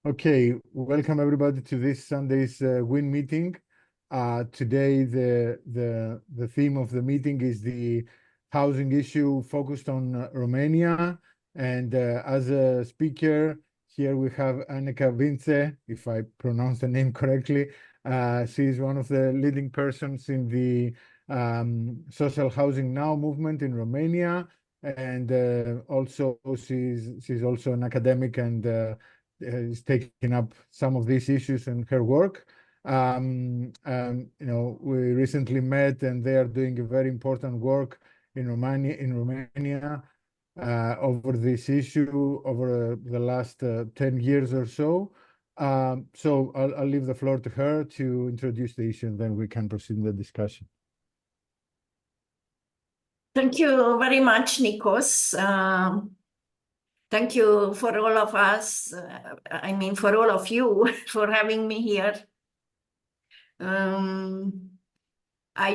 Okay, welcome everybody to this Sunday's WIN meeting. Today, the theme of the meeting is the housing issue focused on Romania. And as a speaker, here we have Aneka Vince, if I pronounce the name correctly. She is one of the leading persons in the social housing now movement in Romania. And also she's also an academic and is taking up some of these issues in her work. We recently met, and they are doing a very important work in Romania over this issue over the last 10 years or so. So I'll leave the floor to her to introduce the issue, and then we can proceed in the discussion. Thank you very much, Nikos. Thank you for all of us, for all of you for having me here. I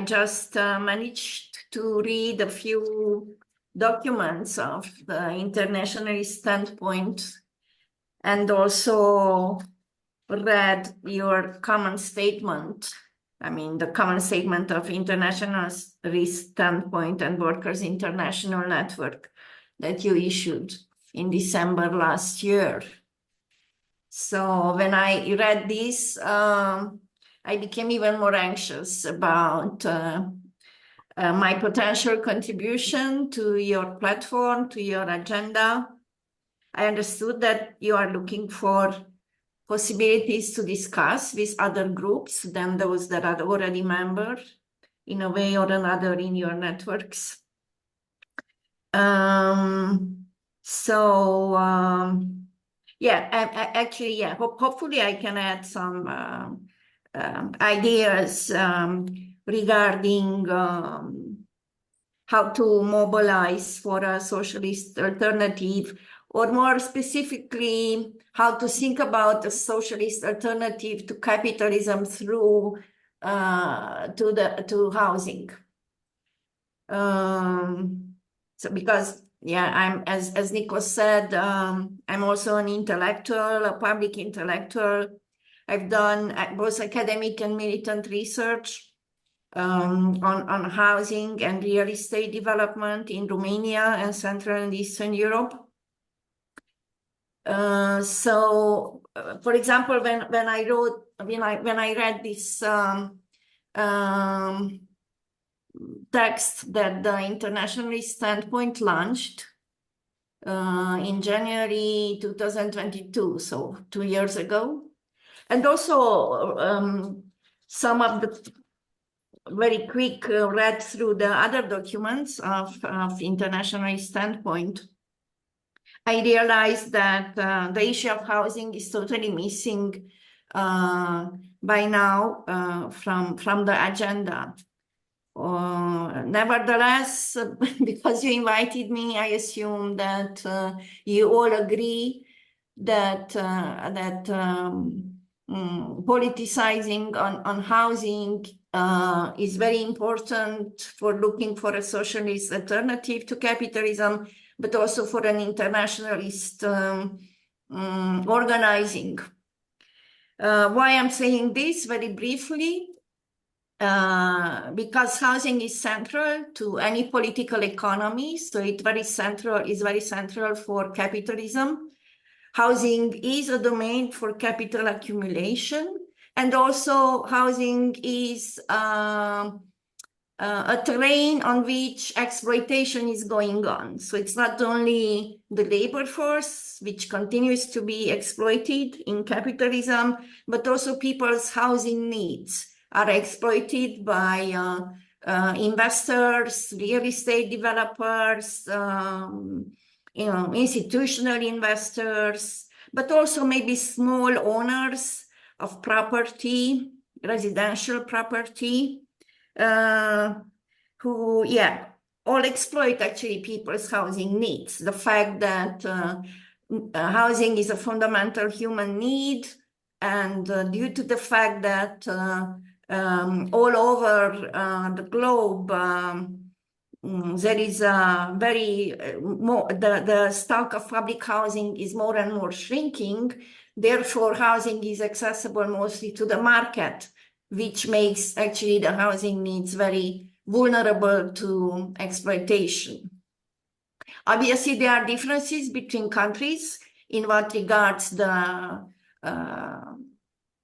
just managed to read a few documents of the internationalist standpoint and also read your common statement. The common statement of internationalist standpoint and Workers' International Network that you issued in December last year. So when I read this, I became even more anxious about my potential contribution to your platform, to your agenda. I understood that you are looking for possibilities to discuss with other groups than those that are already members in a way or another in your networks. Hopefully I can add some ideas regarding how to mobilize for a socialist alternative, or more specifically, how to think about a socialist alternative to capitalism through to housing. I'm as Nikos said, I'm also an intellectual, a public intellectual. I've done both academic and militant research on housing and real estate development in Romania and Central and Eastern Europe. For example, when I read this text that the Internationalist Standpoint launched in January 2022, so 2 years ago, and also some of the very quick read through the other documents of Internationalist Standpoint, I realized that the issue of housing is totally missing by now from the agenda. Nevertheless, because you invited me, I assume that you all agree that politicizing on housing is very important for looking for a socialist alternative to capitalism, but also for an internationalist organizing. Why I'm saying this very briefly? Because housing is central to any political economy, so it's very central for capitalism. Housing is a domain for capital accumulation, and also housing is a terrain on which exploitation is going on. So it's not only the labor force, which continues to be exploited in capitalism, but also people's housing needs are exploited by investors, real estate developers, institutional investors, but also maybe small owners of property, residential property, who all exploit actually people's housing needs. The fact that housing is a fundamental human need, and due to the fact that all over the globe there is a very the stock of public housing is more and more shrinking, Therefore, housing is accessible mostly to the market, which makes actually the housing needs very vulnerable to exploitation. Obviously, there are differences between countries in what regards the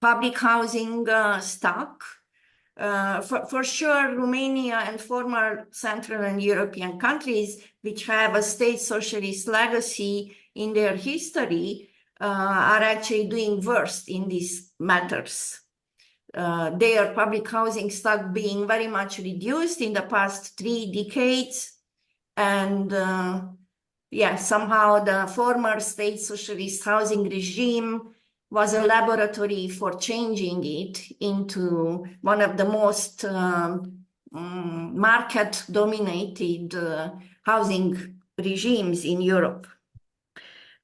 public housing stock. For sure, Romania and former Central and European countries, which have a state socialist legacy in their history, are actually doing worse in these matters. Their public housing stock being very much reduced in the past 3 decades. And yeah, somehow the former state socialist housing regime was a laboratory for changing it into one of the most market-dominated housing regimes in Europe.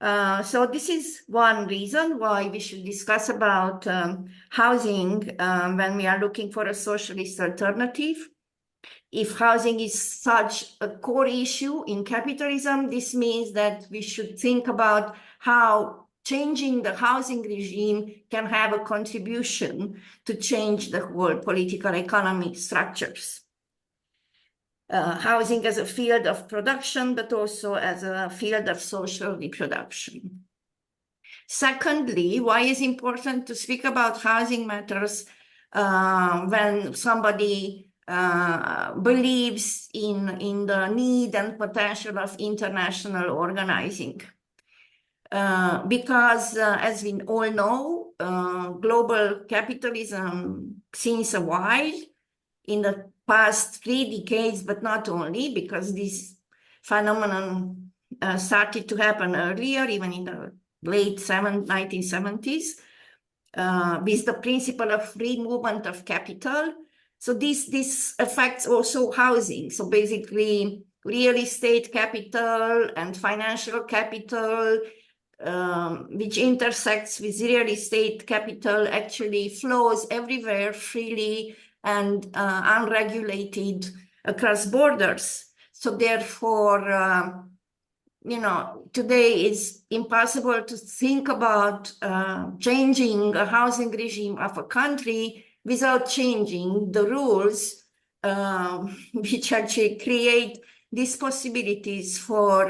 So this is one reason why we should discuss about housing when we are looking for a socialist alternative. If housing is such a core issue in capitalism, this means that we should think about how changing the housing regime can have a contribution to change the whole political economic structures. Housing as a field of production, but also as a field of social reproduction. Secondly, why is it important to speak about housing matters when somebody believes in the need and potential of international organizing? Because as we all know, global capitalism since a while, in the past 3 decades, but not only, because this phenomenon started to happen earlier, even in the late 1970s, with the principle of free movement of capital. So this affects also housing. So basically, real estate capital and financial capital, which intersects with real estate capital, actually flows everywhere freely and unregulated across borders. So therefore, you know, today it's impossible to think about changing a housing regime of a country without changing the rules which actually create these possibilities for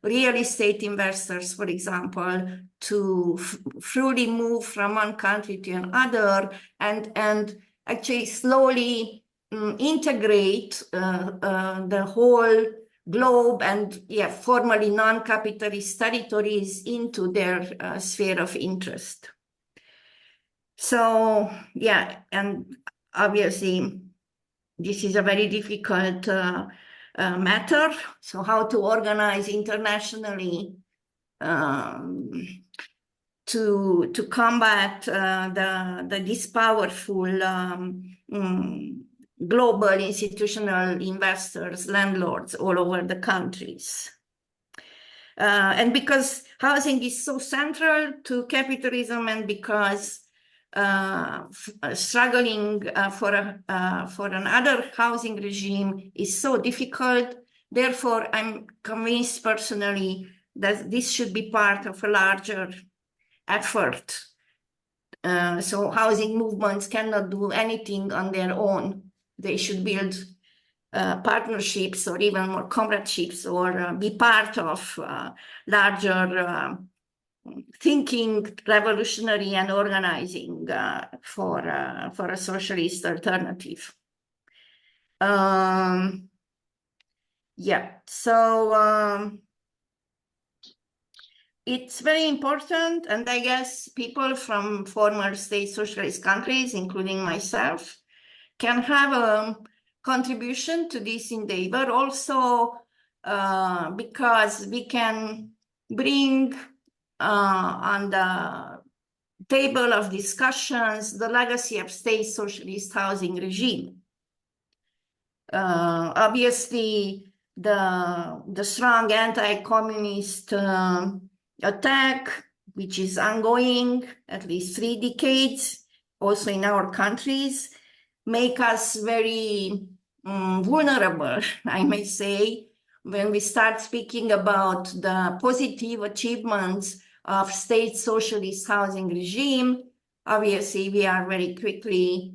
real estate investors, for example, to freely move from one country to another and actually slowly integrate the whole globe and formerly non-capitalist territories into their sphere of interest. So and obviously this is a very difficult matter. So how to organize internationally to combat these powerful global institutional investors, landlords all over the countries. And because housing is so central to capitalism, and because struggling for another housing regime is so difficult, therefore I'm convinced personally that this should be part of a larger effort. So housing movements cannot do anything on their own. They should build partnerships or even more comradeships, or be part of larger thinking, revolutionary and organizing for a socialist alternative. So it's very important, and I guess people from former state socialist countries, including myself, can have a contribution to this endeavor also because we can bring on the table of discussions the legacy of state socialist housing regime. Obviously, the strong anti-communist attack, which is ongoing at least 3 decades, also in our countries, make us very vulnerable, I may say, when we start speaking about the positive achievements of state socialist housing regime. Obviously, we are very quickly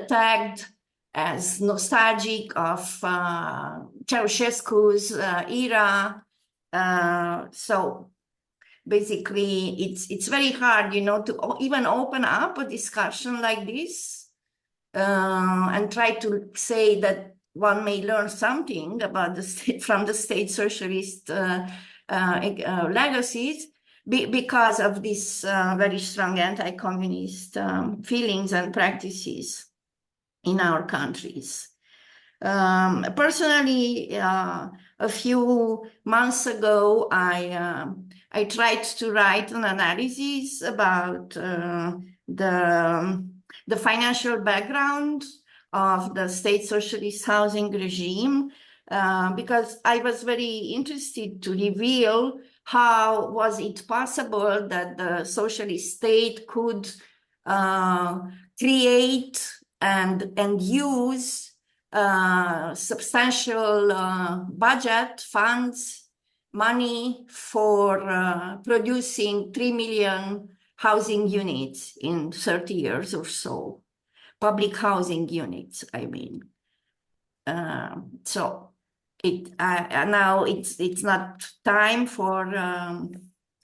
tagged as nostalgic of Ceausescu's era. So basically, it's very hard, to even open up a discussion like this and try to say that one may learn something about the state from the state socialist legacies because of these very strong anti-communist feelings and practices in our countries. Personally, a few months ago, I tried to write an analysis about the financial background of the state socialist housing regime, because I was very interested to reveal how was it possible that the socialist state could create and use substantial budget funds, money for producing 3 million housing units in 30 years or so. Public housing units, I mean. So now it's not time for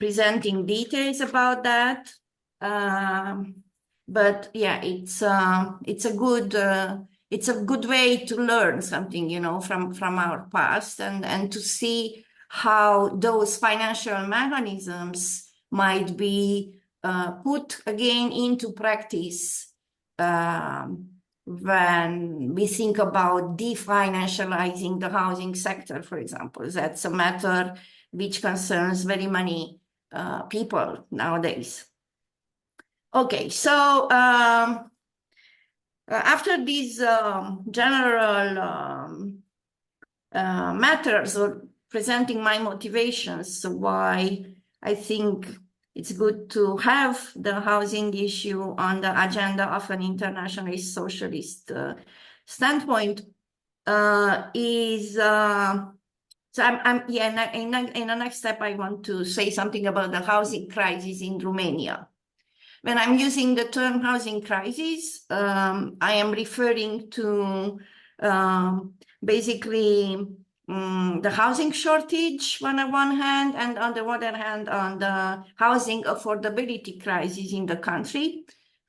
presenting details about that. But yeah, it's a good way to learn something, from our past and to see how those financial mechanisms might be put again into practice when we think about definancializing the housing sector, for example. That's a matter which concerns very many people nowadays. Okay, so after these general matters or presenting my motivations why I think it's good to have the housing issue on the agenda of an internationalist socialist standpoint, so in the next step, I want to say something about the housing crisis in Romania. When I'm using the term housing crisis, I am referring to basically the housing shortage on the one hand, and on the other hand, on the housing affordability crisis in the country,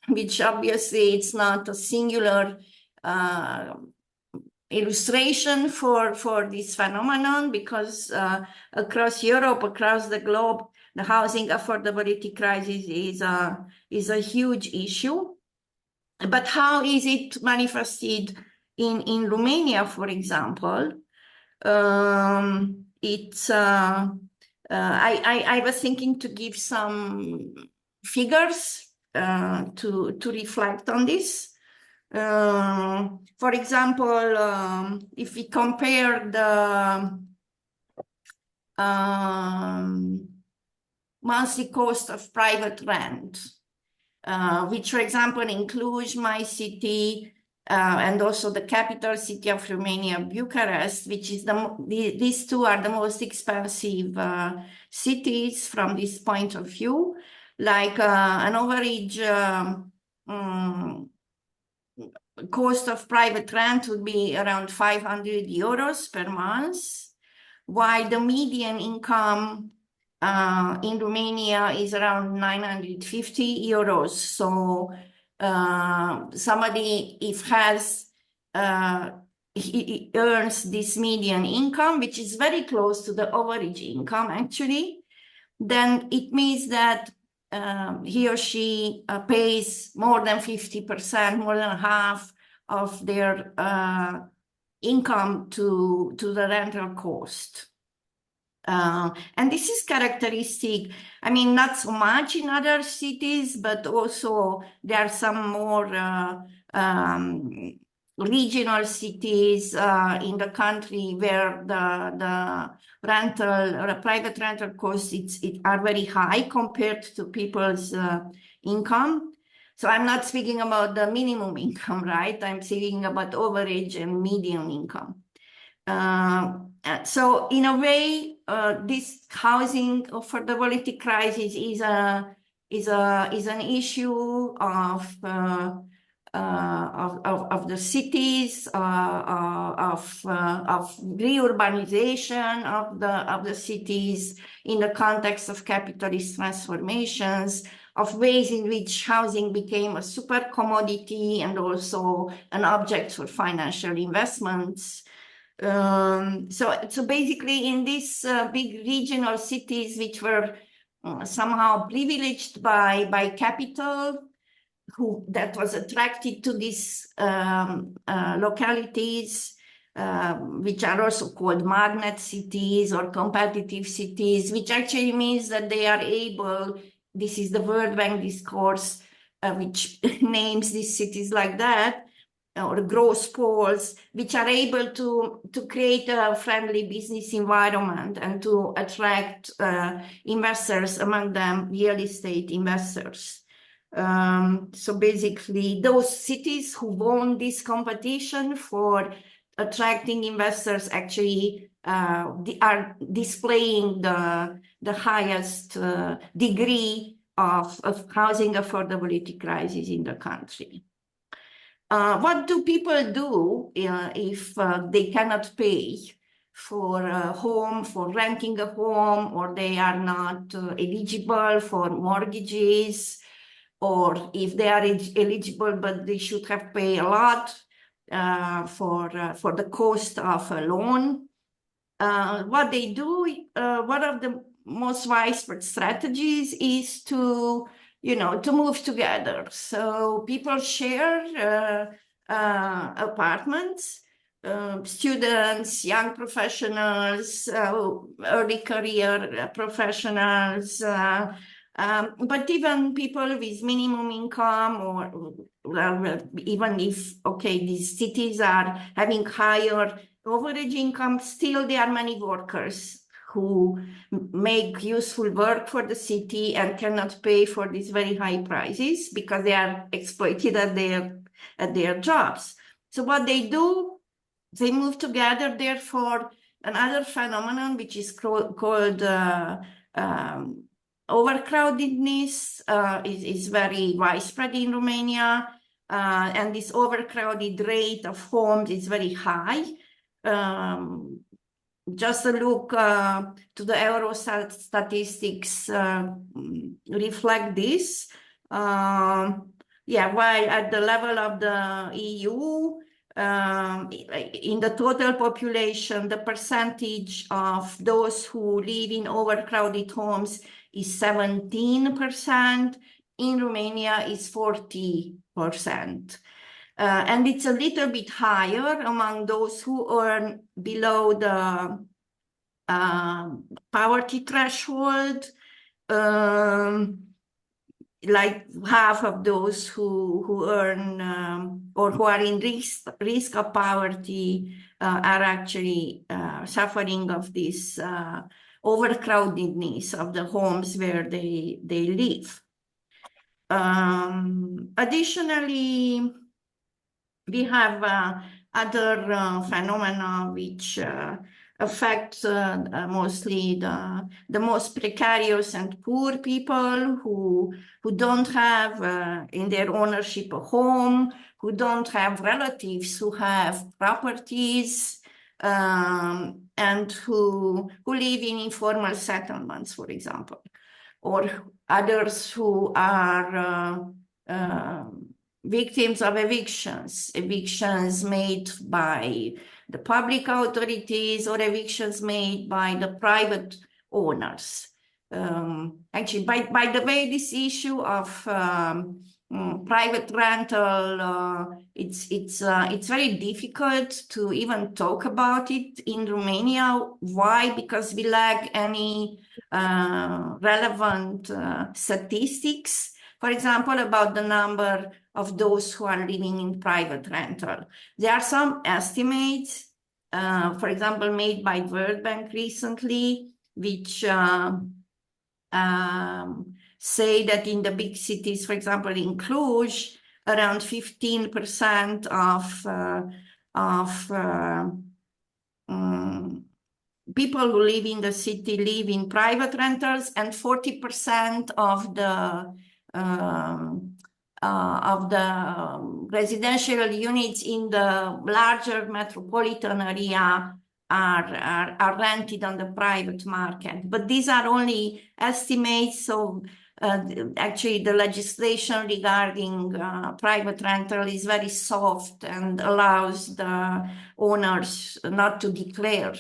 which obviously it's not a singular illustration for this phenomenon, because across Europe, across the globe, the housing affordability crisis is a huge issue. But how is it manifested in Romania, for example? I was thinking to give some figures to reflect on this. For example, if we compare the monthly cost of private rent, which, for example, in Cluj, my city, and also the capital city of Romania, Bucharest, which is these two are the most expensive cities from this point of view. Like an average cost of private rent would be around 500 euros per month, while the median income in Romania is around 950 euros. So somebody, if he earns this median income, which is very close to the average income actually, then it means that he or she pays more than 50%, more than half of their income to the rental cost. And this is characteristic, I mean, not so much in other cities, but also there are some more regional cities in the country where the rental or private rental costs are very high compared to people's income. So I'm not speaking about the minimum income, right? I'm speaking about average and median income. So in a way, this housing affordability crisis is an issue of the cities, of reurbanization of the cities in the context of capitalist transformations, of ways in which housing became a super commodity and also an object for financial investments. So basically in these big regional cities, which were somehow privileged by capital, that was attracted to these localities, which are also called magnet cities or competitive cities, which actually means that they are able, this is the World Bank discourse, which names these cities like that, or growth poles, which are able to create a friendly business environment and to attract investors, among them real estate investors. So basically, those cities who won this competition for attracting investors actually are displaying the highest degree of housing affordability crisis in the country. What do people do if they cannot pay for a home, for renting a home, or they are not eligible for mortgages, or if they are eligible but they should have paid a lot for the cost of a loan? What they do, one of the most widespread strategies is to move together. So people share apartments, students, young professionals, early career professionals, but even people with minimum income, or even if, these cities are having higher average income, still there are many workers who make useful work for the city and cannot pay for these very high prices because they are exploited at their jobs. So what they do, they move together. Therefore, another phenomenon which is called overcrowdedness is very widespread in Romania, and this overcrowded rate of homes is very high. Just a look to the Eurostat statistics reflect this. While at the level of the EU, in the total population, the percentage of those who live in overcrowded homes is 17%. In Romania, is 40%. And it's a little bit higher among those who earn below the poverty threshold. Like half of those who earn or who are in risk of poverty are actually suffering of this overcrowdedness of the homes where they live. Additionally, we have other phenomena which affect mostly the most precarious and poor people who don't have in their ownership a home, who don't have relatives who have properties, and who live in informal settlements, for example, or others who are victims of evictions made by the public authorities or evictions made by the private owners. Actually, by the way, this issue of private rental, it's very difficult to even talk about it in Romania. Why? Because we lack any relevant statistics, for example, about the number of those who are living in private rental. There are some estimates, for example, made by World Bank recently, which say that in the big cities, for example, in Cluj, around 15% people who live in the city live in private rentals, and 40% of the residential units in the larger metropolitan area are rented on the private market. But these are only estimates, so actually the legislation regarding private rental is very soft and allows the owners not to declare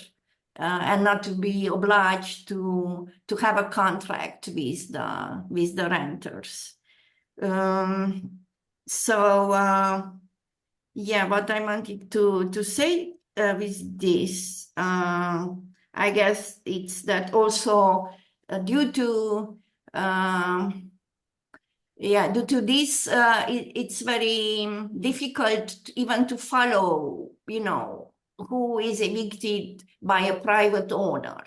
and not to be obliged to have a contract with the renters. Yeah, what I wanted to say with this, I guess it's that also due to this, it's very difficult even to follow, who is evicted by a private owner.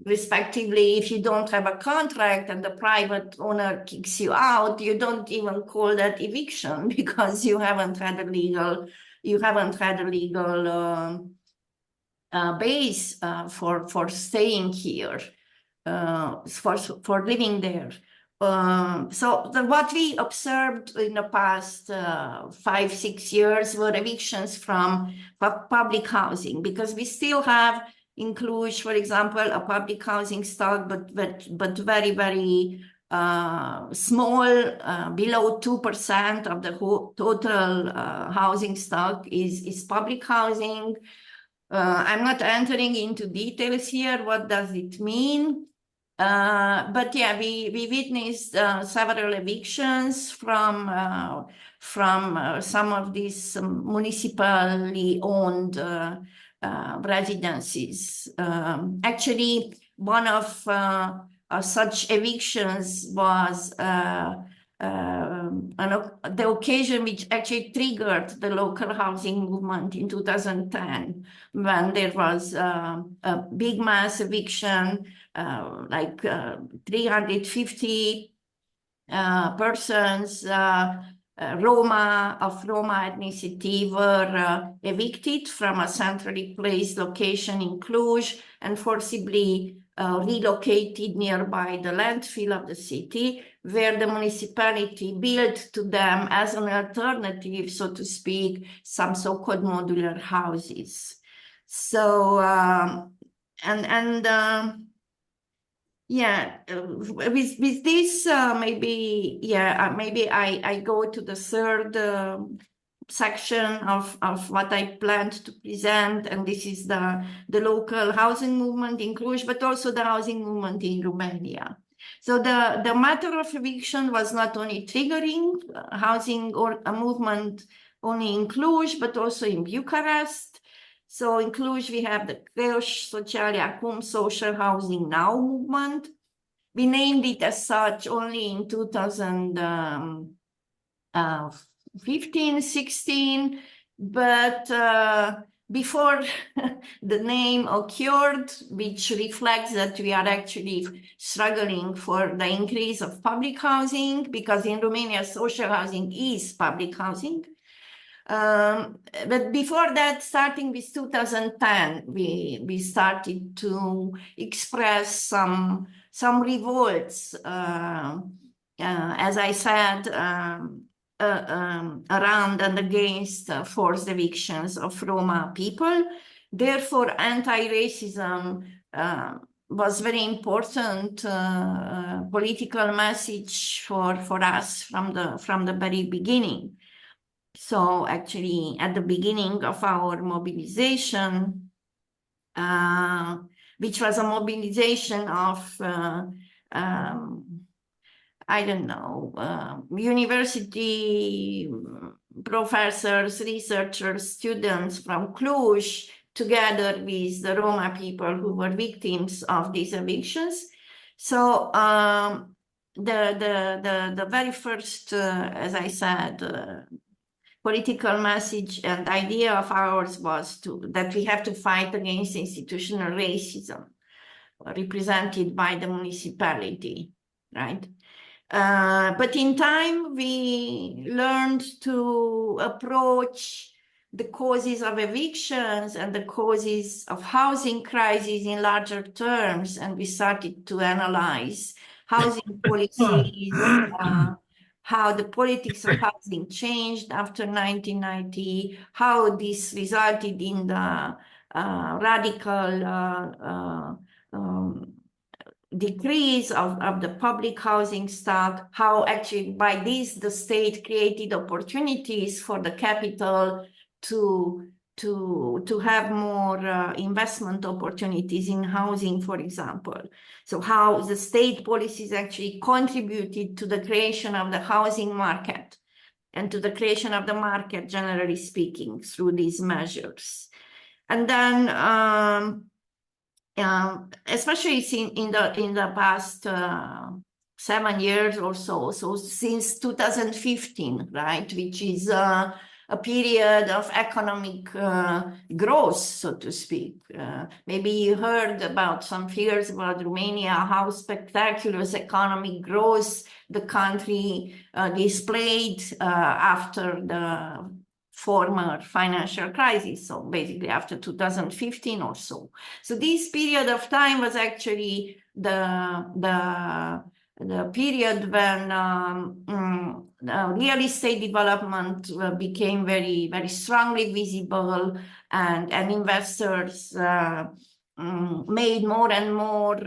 Respectively, if you don't have a contract and the private owner kicks you out, you don't even call that eviction because you haven't had a legal base for staying here, for living there. So what we observed in the past 5-6 years were evictions from public housing, because we still have in Cluj, for example, a public housing stock, but very, very small, below 2% of the total housing stock is public housing. I'm not entering into details here. What does it mean? But yeah, we witnessed several evictions from some of these municipally owned residences. Actually, one of such evictions was the occasion which actually triggered the local housing movement in 2010, when there was a big mass eviction, like 350 persons Roma ethnicity were evicted from a centrally placed location in Cluj and forcibly relocated nearby the landfill of the city, where the municipality built to them as an alternative, so to speak, some so-called modular houses. So, yeah, with this, maybe I go to the third section of what I planned to present, and this is the local housing movement in Cluj, but also the housing movement in Romania. So the matter of eviction was not only triggering housing or a movement only in Cluj, but also in Bucharest. So in Cluj, we have the Căși, ACUM, social housing now movement. We named it as such only in 2015, 16, but before the name occurred, which reflects that we are actually struggling for the increase of public housing, because in Romania, social housing is public housing. But before that, starting with 2010, we started to express some revolts, as I said, around and against forced evictions of Roma people. Therefore, anti-racism was very important political message for us from the very beginning. So actually, at the beginning of our mobilization, which was a mobilization of, I don't know, university professors, researchers, students from Cluj, together with the Roma people who were victims of these evictions. So the very first, as I said, political message and idea of ours was that we have to fight against institutional racism represented by the municipality, right? But in time, we learned to approach the causes of evictions and the causes of housing crises in larger terms, and we started to analyze housing policies, how the politics of housing changed after 1990, how this resulted in the radical decrease of the public housing stock, how actually by this the state created opportunities for the capital to have more investment opportunities in housing, for example. So how the state policies actually contributed to the creation of the housing market and to the creation of the market, generally speaking, through these measures. And then especially in the past 7 years or so, so since 2015, right, which is a period of economic growth, so to speak. Maybe you heard about some figures about Romania, how spectacular economic growth the country displayed after the former financial crisis, so basically after 2015 or so. So this period of time was actually the period when real estate development became very, very strongly visible, and investors made more and more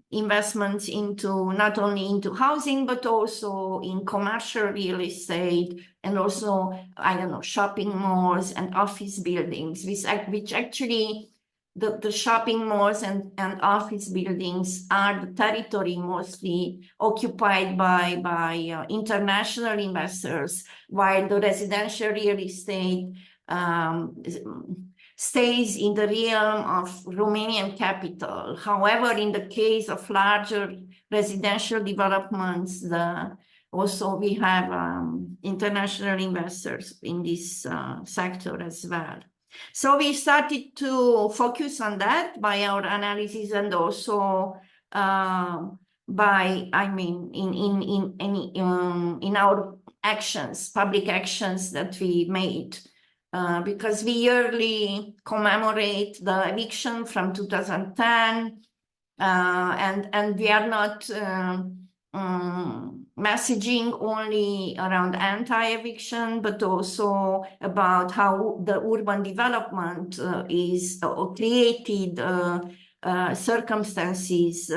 investments into not only into housing, but also in commercial real estate, and also, I don't know, shopping malls and office buildings, which actually the shopping malls and office buildings are the territory mostly occupied by international investors, while the residential real estate stays in the realm of Romanian capital. However, in the case of larger residential developments, also we have international investors in this sector as well. So we started to focus on that by our analysis, and also by, I mean, in our actions, public actions that we made. Because we yearly commemorate the eviction from 2010, and we are not messaging only around anti-eviction, but also about how the urban development is created circumstances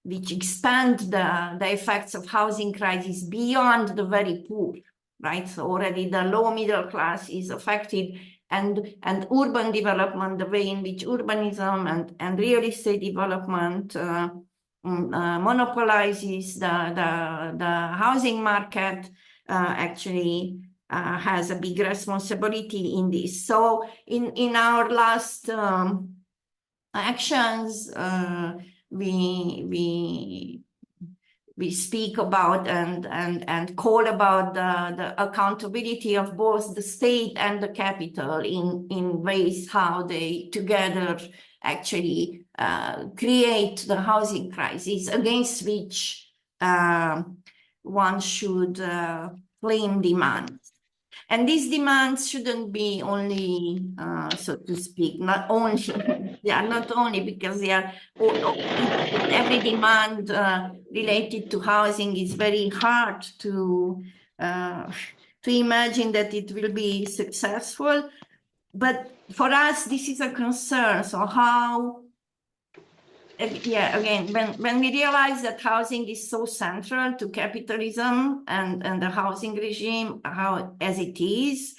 which expand the effects of housing crisis beyond the very poor. Right, so already the low middle class is affected, and urban development, the way in which urbanism and real estate development monopolizes the housing market, actually has a big responsibility in this. So in our last actions, we speak about and call about the accountability of both the state and the capital in ways how they together actually create the housing crisis against which one should claim demands. And these demands shouldn't be only, so to speak, not only, they are not only because they are, every demand related to housing is very hard to imagine that it will be successful. But for us, this is a concern. So how, yeah, again, when we realize that housing is so central to capitalism and the housing regime, as it is,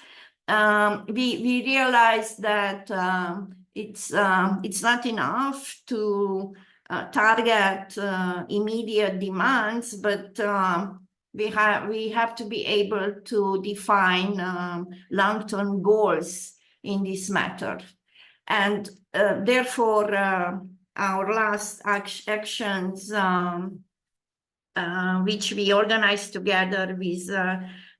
we realize that it's not enough to target immediate demands, but we have to be able to define long-term goals in this matter, and therefore. Our last actions, which we organized together with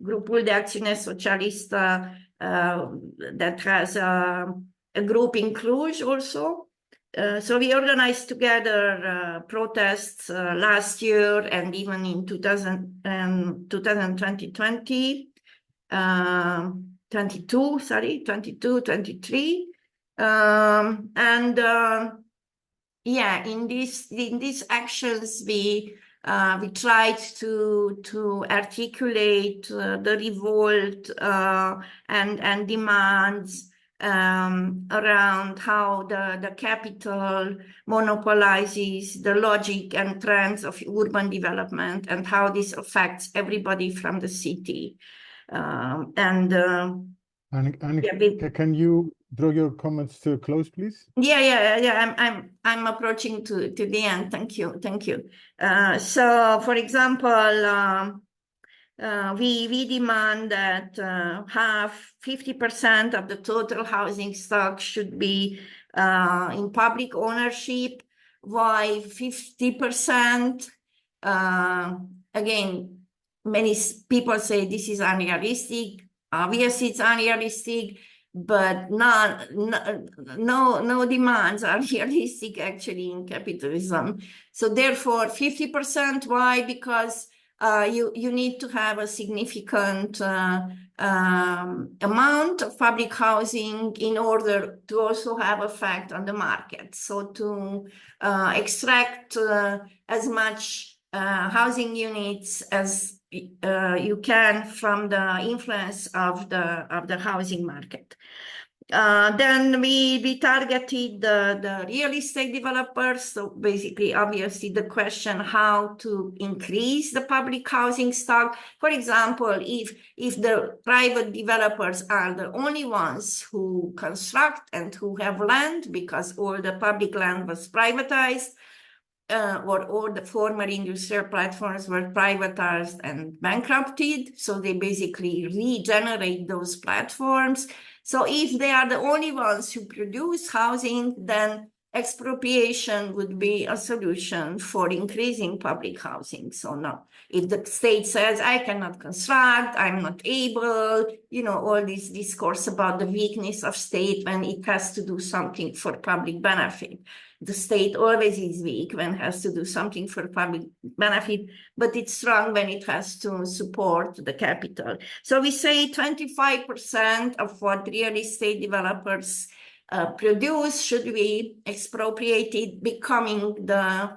Grupul de Acțiune Socialistă, that has a group in Cluj also. So we organized together protests last year and even in 2020. 22, sorry, 22, 23. Yeah, in these actions, we tried to articulate the revolt and demands around how the capital monopolizes the logic and trends of urban development and how this affects everybody from the city. Annika, Yeah, can you draw your comments to a close, please? Yeah. I'm approaching to the end. Thank you. So, for example, we demand that 50% of the total housing stock should be in public ownership. Why 50%? Again, many people say this is unrealistic. Obviously, it's unrealistic, but no demands are realistic actually in capitalism. So therefore, 50%. Why? Because you need to have a significant amount of public housing in order to also have effect on the market. So to extract as much housing units as you can from the influence of the housing market. Then we targeted the real estate developers. So basically, obviously, the question how to increase the public housing stock. For example, if the private developers are the only ones who construct and who have land because all the public land was privatized, or the former industrial platforms were privatized and bankrupted. So they basically regenerate those platforms. So if they are the only ones who produce housing, then expropriation would be a solution for increasing public housing. So no, if the state says, I cannot construct, I'm not able, all this discourse about the weakness of state when it has to do something for public benefit. The state always is weak when it has to do something for public benefit, but it's strong when it has to support the capital. So we say 25% of what real estate developers produce should be expropriated, becoming the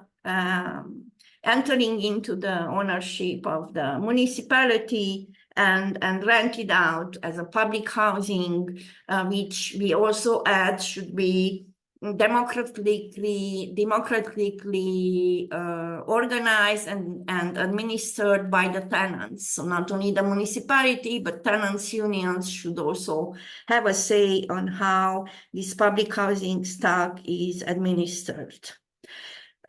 entering into the ownership of the municipality and rented out as a public housing, which we also add should be democratically organized and administered by the tenants. So not only the municipality, but tenants unions should also have a say on how this public housing stock is administered.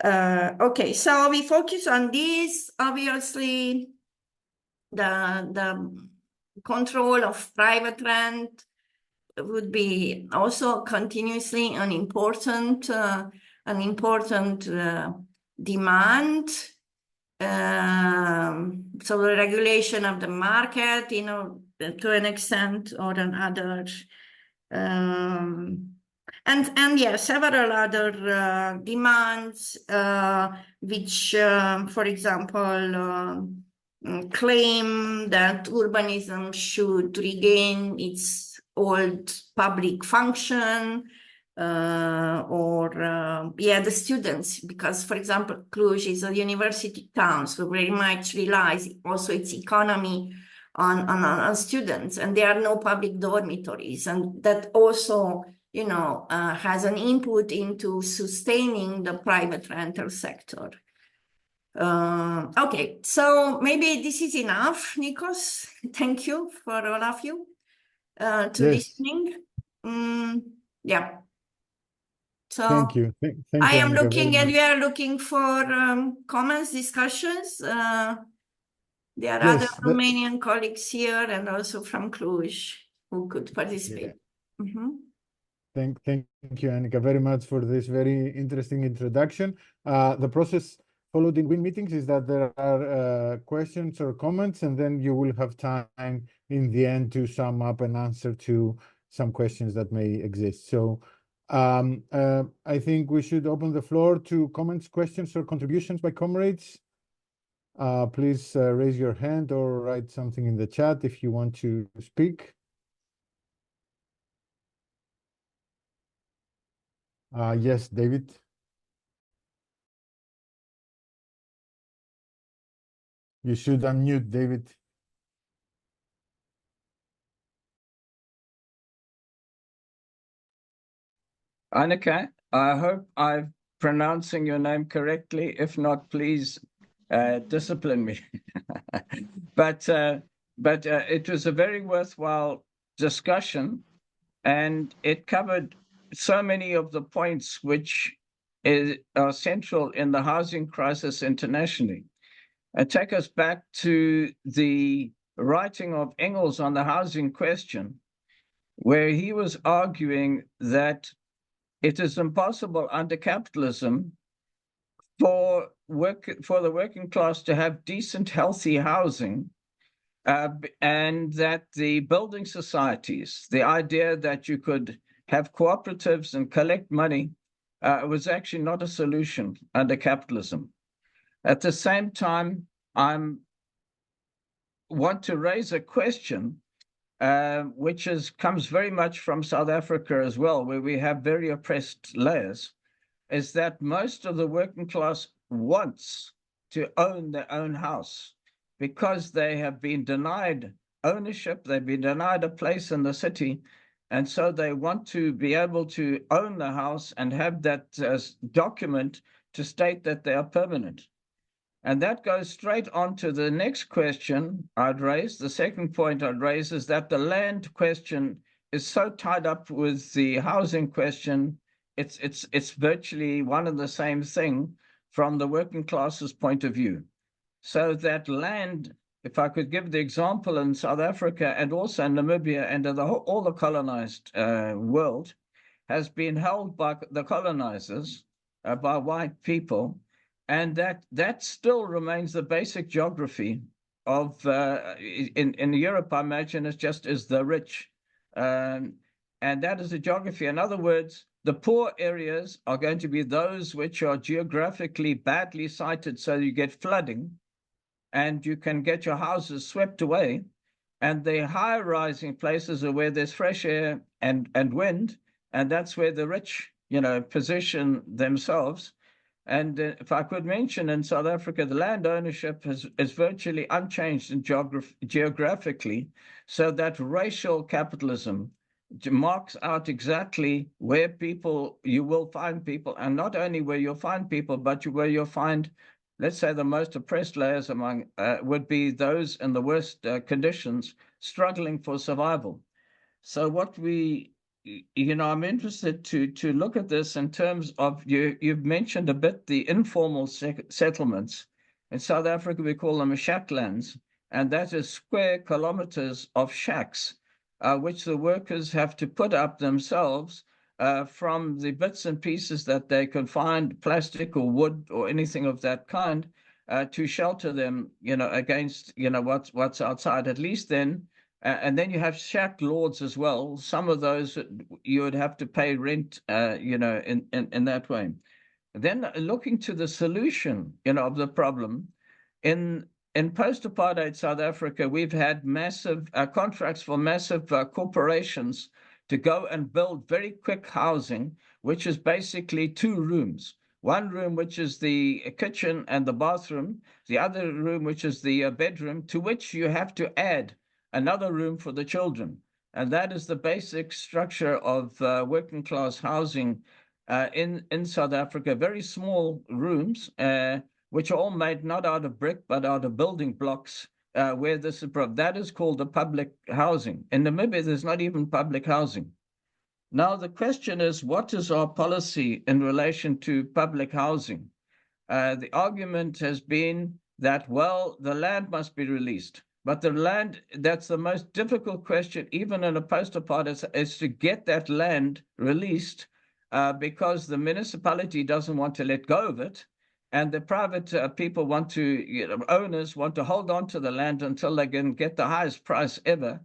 Okay, so we focus on this. Obviously, the control of private rent would be also continuously an important demand. So the regulation of the market, to an extent or another. And yeah, several other demands, which, for example, claim that urbanism should regain its old public function, the students, because, for example, Cluj is a university town, so very much relies also its economy on students, and there are no public dormitories, and that also has an input into sustaining the private rental sector. Okay, so maybe this is enough, Nikos. Thank you for all of you to listening. Yeah. So thank you. Thank I you, am Annika, looking, and much. we are looking for comments, discussions. There are Yes, other Romanian colleagues here and also from Cluj who could participate. Yeah. Thank you, Annika, very much for this very interesting introduction. The process followed in WIN meetings is that there are questions or comments, and then you will have time in the end to sum up and answer to some questions that may exist. So I think we should open the floor to comments, questions, or contributions by comrades. Please raise your hand or write something in the chat if you want to speak. Yes, David. You should unmute, David. Annika, I hope I'm pronouncing your name correctly. If not, please discipline me. But it was a very worthwhile discussion, and it covered so many of the points which are central in the housing crisis internationally. Take us back to the writing of Engels on the housing question, where he was arguing that it is impossible under capitalism for the working class to have decent, healthy housing, and that the building societies, the idea that you could have cooperatives and collect money, was actually not a solution under capitalism. At the same time, I want to raise a question which comes very much from South Africa as well, where we have very oppressed layers, is that most of the working class wants to own their own house because they have been denied ownership, they've been denied a place in the city, and so they want to be able to own the house and have that document to state that they are permanent. And that goes straight on to the next question I'd raise. The second point I'd raise is that the land question is so tied up with the housing question. It's virtually one and the same thing from the working class's point of view. So that land, if I could give the example in South Africa and also in Namibia and in all the colonized world, has been held by the colonizers, by white people. And that still remains the basic geography of, in Europe, I imagine it's just as the rich. And that is the geography. In other words, the poor areas are going to be those which are geographically badly sited, so you get flooding and you can get your houses swept away. And the higher rising places are where there's fresh air and wind, and that's where the rich, position themselves. And if I could mention, in South Africa, the land ownership is virtually unchanged in geographically, so that racial capitalism marks out exactly where you will find people, and not only where you'll find people, but where you'll find, let's say, the most oppressed layers among would be those in the worst conditions, struggling for survival. So what I'm interested to look at this in terms of, you've mentioned a bit the informal settlements. In South Africa, we call them shacklands, and that is square kilometers of shacks, which the workers have to put up themselves from the bits and pieces that they can find, plastic or wood or anything of that kind, to shelter them, against, what's outside. At least then. And then you have shack lords as well. Some of those you would have to pay rent, in that way. Then looking to the solution, of the problem, in post-apartheid South Africa, we've had massive contracts for massive corporations to go and build very quick housing, which is basically 2 rooms. One room, which is the kitchen and the bathroom, the other room, which is the bedroom, to which you have to add another room for the children. And that is the basic structure of working class housing in South Africa. Very small rooms, which are all made not out of brick, but out of building blocks, where this is, that is called the public housing. In Namibia, there's not even public housing. Now, the question is, what is our policy in relation to public housing? The argument has been that, well, the land must be released. But the land, that's the most difficult question, even in a post-apartheid, is to get that land released because the municipality doesn't want to let go of it. And the private people want to, owners want to hold on to the land until they can get the highest price ever,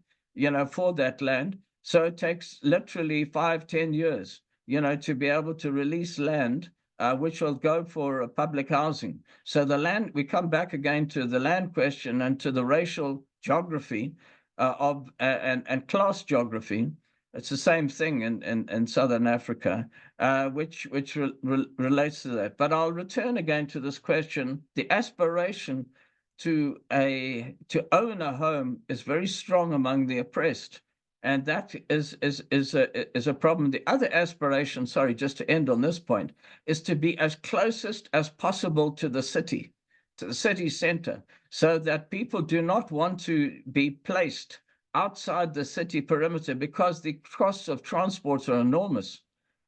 for that land. So it takes literally 5-10 years, to be able to release land which will go for public housing. So the land, we come back again to the land question and to the racial geography and class geography. It's the same thing in Southern Africa, which relates to that. But I'll return again to this question. The aspiration to own a home is very strong among the oppressed, and that is a problem. The other aspiration, sorry, just to end on this point, is to be as closest as possible to the city center, so that people do not want to be placed outside the city perimeter because the costs of transport are enormous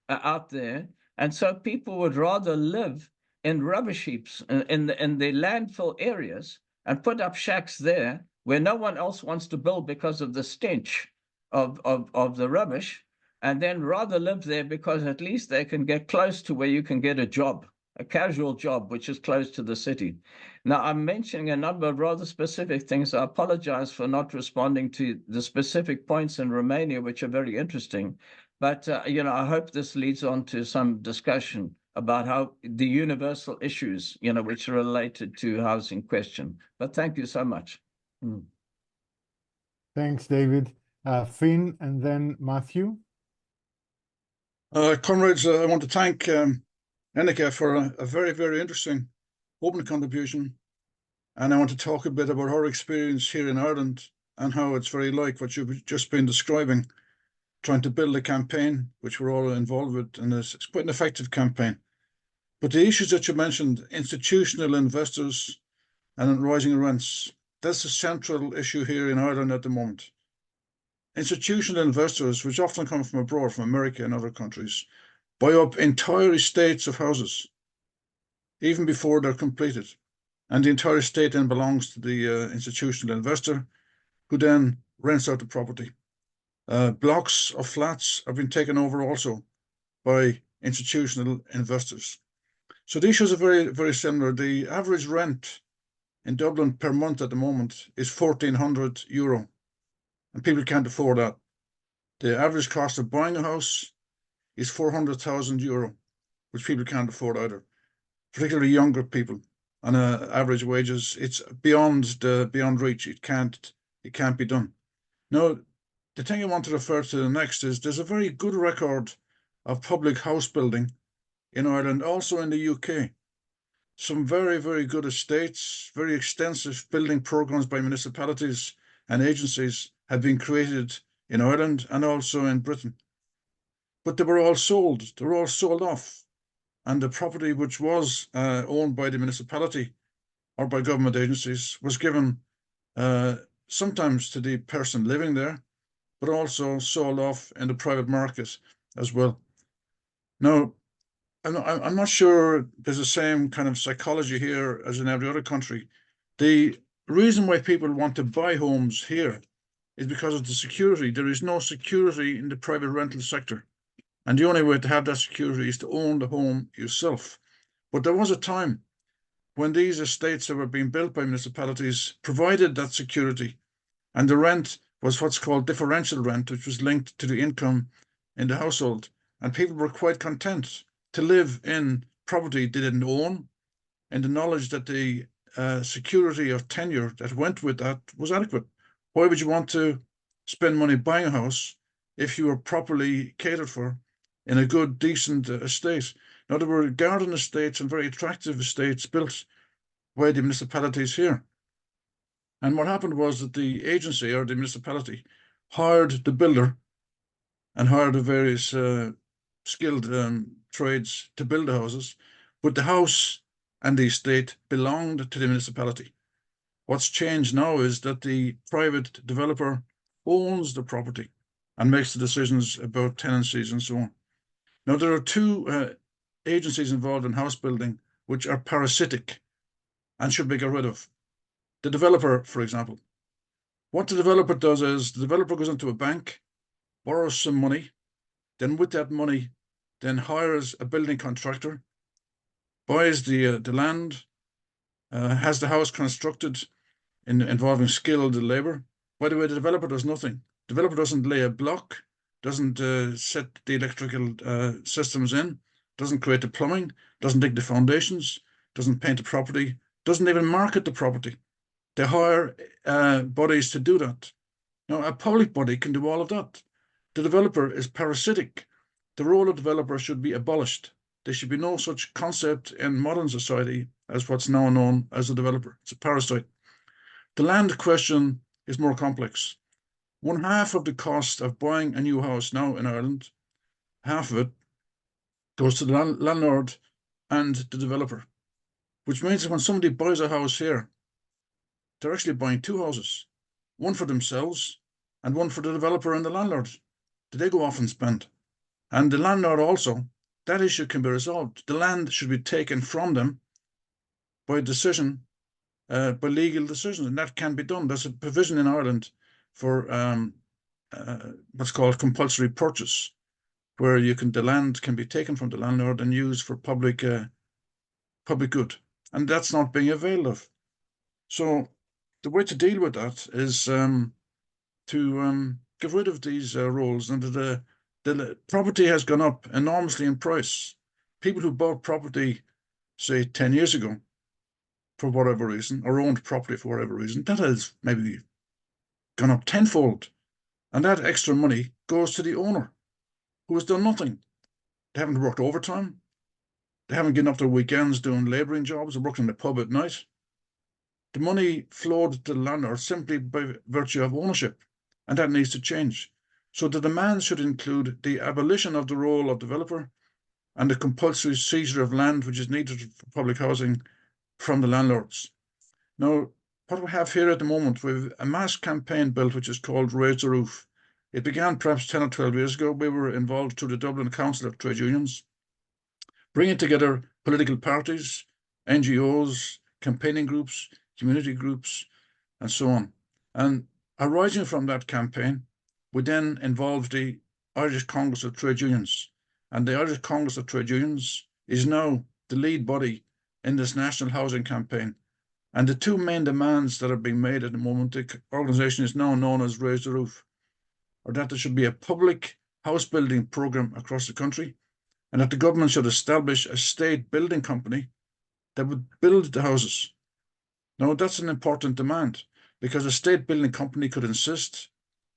out there. And so people would rather live in rubbish heaps in the landfill areas and put up shacks there where no one else wants to build because of the stench of the rubbish, and then rather live there because at least they can get close to where you can get a job, a casual job, which is close to the city. Now, I'm mentioning a number of rather specific things. I apologize for not responding to the specific points in Romania, which are very interesting. But, I hope this leads on to some discussion about how the universal issues, which are related to housing question. But thank you so much. Thanks, David. Finn, and then Matthew. Comrades, I want to thank Enneke for a very, very interesting open contribution. And I want to talk a bit about our experience here in Ireland and how it's very like what you've just been describing, trying to build a campaign, which we're all involved with, and it's quite an effective campaign. But the issues that you mentioned, institutional investors and rising rents, that's a central issue here in Ireland at the moment. Institutional investors, which often come from abroad, from America and other countries, buy up entire estates of houses, even before they're completed. And the entire estate then belongs to the institutional investor, who then rents out the property. Blocks of flats have been taken over also by institutional investors. So the issues are very, very similar. The average rent in Dublin per month at the moment is €1,400, and people can't afford that. The average cost of buying a house is €400,000, which people can't afford either, particularly younger people. On average wages, it's beyond reach. It can't be done. Now, the thing I want to refer to next is there's a very good record of public house building in Ireland, also in the UK. Some very, very good estates, very extensive building programs by municipalities and agencies have been created in Ireland and also in Britain. But they were all sold. They were all sold off. And the property which was owned by the municipality or by government agencies was given sometimes to the person living there, but also sold off in the private market as well. Now, I'm not sure there's the same kind of psychology here as in every other country. The reason why people want to buy homes here is because of the security. There is no security in the private rental sector. And the only way to have that security is to own the home yourself. But there was a time when these estates that were being built by municipalities provided that security. And the rent was what's called differential rent, which was linked to the income in the household. And people were quite content to live in property they didn't own, in the knowledge that the security of tenure that went with that was adequate. Why would you want to spend money buying a house if you were properly catered for in a good, decent estate? Now, there were garden estates and very attractive estates built by the municipalities here. And what happened was that the agency or the municipality hired the builder and hired the various skilled trades to build the houses, but the house and the estate belonged to the municipality. What's changed now is that the private developer owns the property and makes the decisions about tenancies and so on. Now, there are two agencies involved in house building which are parasitic and should be got rid of. The developer, for example. What the developer does is the developer goes into a bank, borrows some money, then with that money, then hires a building contractor, buys the land, has the house constructed involving skilled labor. By the way, the developer does nothing. The developer doesn't lay a block, doesn't set the electrical systems in, doesn't create the plumbing, doesn't dig the foundations, doesn't paint the property, doesn't even market the property. They hire bodies to do that. Now, a public body can do all of that. The developer is parasitic. The role of developer should be abolished. There should be no such concept in modern society as what's now known as a developer. It's a parasite. The land question is more complex. 1/2 of the cost of buying a new house now in Ireland, half of it goes to the landlord and the developer, which means that when somebody buys a house here, they're actually buying 2 houses, one for themselves and one for the developer and the landlord. They go off and spend. And the landlord also, that issue can be resolved. The land should be taken from them by decision, by legal decision, and that can be done. There's a provision in Ireland for what's called compulsory purchase, where the land can be taken from the landlord and used for public good, and that's not being availed of. So the way to deal with that is to get rid of these rules, and the property has gone up enormously in price. People who bought property, say 10 years ago, for whatever reason, or owned property for whatever reason, that has maybe gone up tenfold, and that extra money goes to the owner, who has done nothing. They haven't worked overtime. They haven't given up their weekends doing labouring jobs or working in the pub at night. The money flowed to the landlord simply by virtue of ownership, and that needs to change. So the demand should include the abolition of the role of developer and the compulsory seizure of land which is needed for public housing from the landlords. Now, what we have here at the moment, we have a mass campaign built which is called Raise the Roof. It began perhaps 10 or 12 years ago. We were involved through the Dublin Council of Trade Unions, bringing together political parties, NGOs, campaigning groups, community groups, and so on. And arising from that campaign, we then involved the Irish Congress of Trade Unions. And the Irish Congress of Trade Unions is now the lead body in this national housing campaign. And the 2 main demands that are being made at the moment, the organisation is now known as Raise the Roof, or that there should be a public house building programme across the country, and that the government should establish a state building company that would build the houses. Now, that's an important demand, because a state building company could insist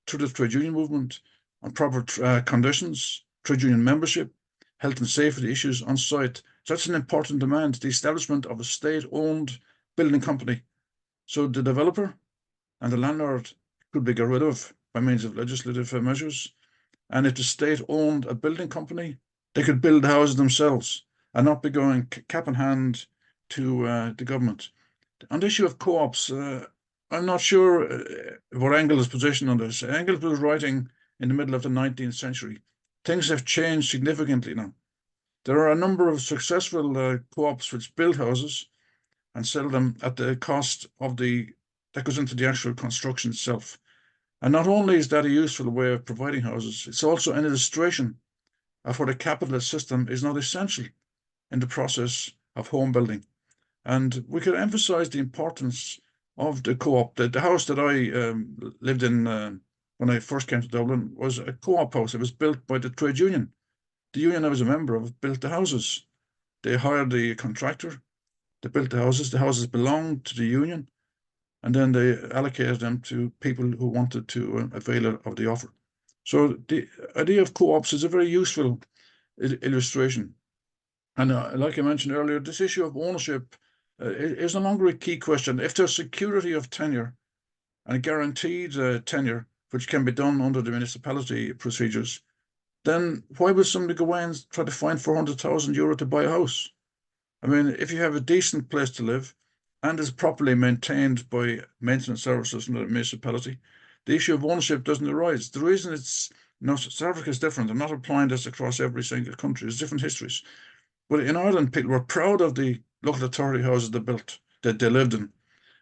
through the trade union movement on proper conditions, trade union membership, health and safety issues on site. So that's an important demand, the establishment of a state-owned building company. So the developer and the landlord could be got rid of by means of legislative measures. And if the state owned a building company, they could build the houses themselves and not be going cap in hand to the government. On the issue of co-ops, I'm not sure what Engel's position on this. Engel was writing in the middle of the 19th century. Things have changed significantly now. There are a number of successful co-ops which build houses and sell them at the cost of that goes into the actual construction itself. And not only is that a useful way of providing houses, it's also an illustration of what a capitalist system is not essential in the process of home building. And we could emphasize the importance of the co-op. The house that I lived in when I first came to Dublin was a co-op house. It was built by the trade union. The union I was a member of built the houses. They hired the contractor. They built the houses. The houses belonged to the union. And then they allocated them to people who wanted to avail of the offer. So the idea of co-ops is a very useful illustration. And like I mentioned earlier, this issue of ownership is no longer a key question. If there's security of tenure and guaranteed tenure, which can be done under the municipality procedures, then why would somebody go away and try to find €400,000 to buy a house? I mean, if you have a decent place to live and is properly maintained by maintenance services from the municipality, the issue of ownership doesn't arise. The reason South Africa is different. I'm not applying this across every single country. There's different histories. But in Ireland, people were proud of the local authority houses they built, that they lived in.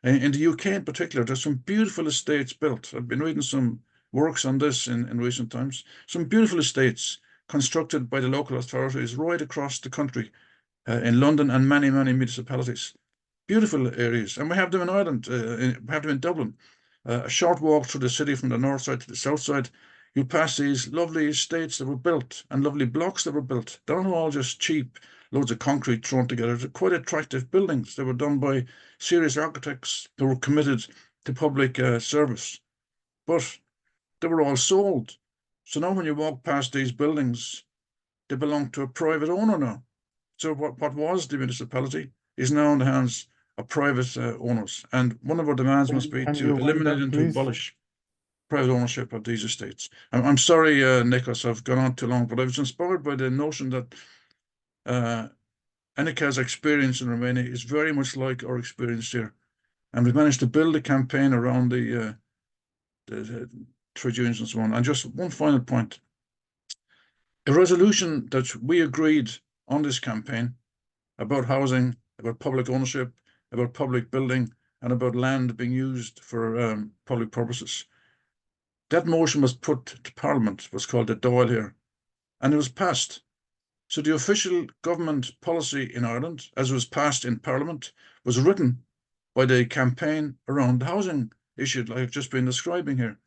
In the UK in particular, there's some beautiful estates built. I've been reading some works on this in recent times. Some beautiful estates constructed by the local authorities right across the country, in London and many, many municipalities. Beautiful areas. And we have them in Ireland, we have them in Dublin. A short walk through the city from the north side to the south side, you pass these lovely estates that were built and lovely blocks that were built. They're not all just cheap, loads of concrete thrown together. They're quite attractive buildings. They were done by serious architects who were committed to public service. But they were all sold. So now when you walk past these buildings, they belong to a private owner now. So what was the municipality is now in the hands of private owners. And one of our demands must be to eliminate and to abolish private ownership of these estates. I'm sorry, Nikos, I've gone on too long, but I was inspired by the notion that Enika's experience in Romania is very much like our experience here. And we've managed to build a campaign around the trade unions and so on. And just one final point. A resolution that we agreed on this campaign about housing, about public ownership, about public building, and about land being used for public purposes. That motion was put to Parliament, was called the Dáil here, and it was passed. So the official government policy in Ireland, as it was passed in Parliament, was written by the campaign around the housing issue like I've just been describing here.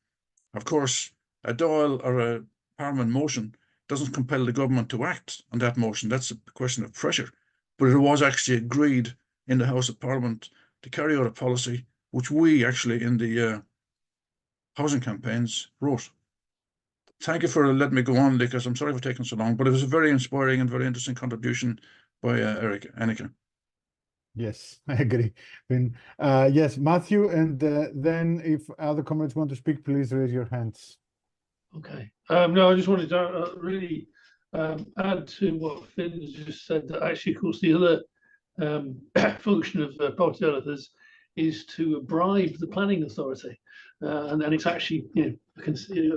Of course, a Dáil or a Parliament motion doesn't compel the government to act on that motion. That's a question of pressure. But it was actually agreed in the House of Parliament to carry out a policy which we actually in the housing campaigns wrote. Thank you for letting me go on, because I'm sorry for taking so long, but it was a very inspiring and very interesting contribution by Enika. Yes, I agree. Yes, Matthew, and then if other comments want to speak, please raise your hands. Okay. No, I just wanted to really add to what Finn has just said, that actually, of course, the other function of property developers is to bribe the planning authority. And then it's actually, a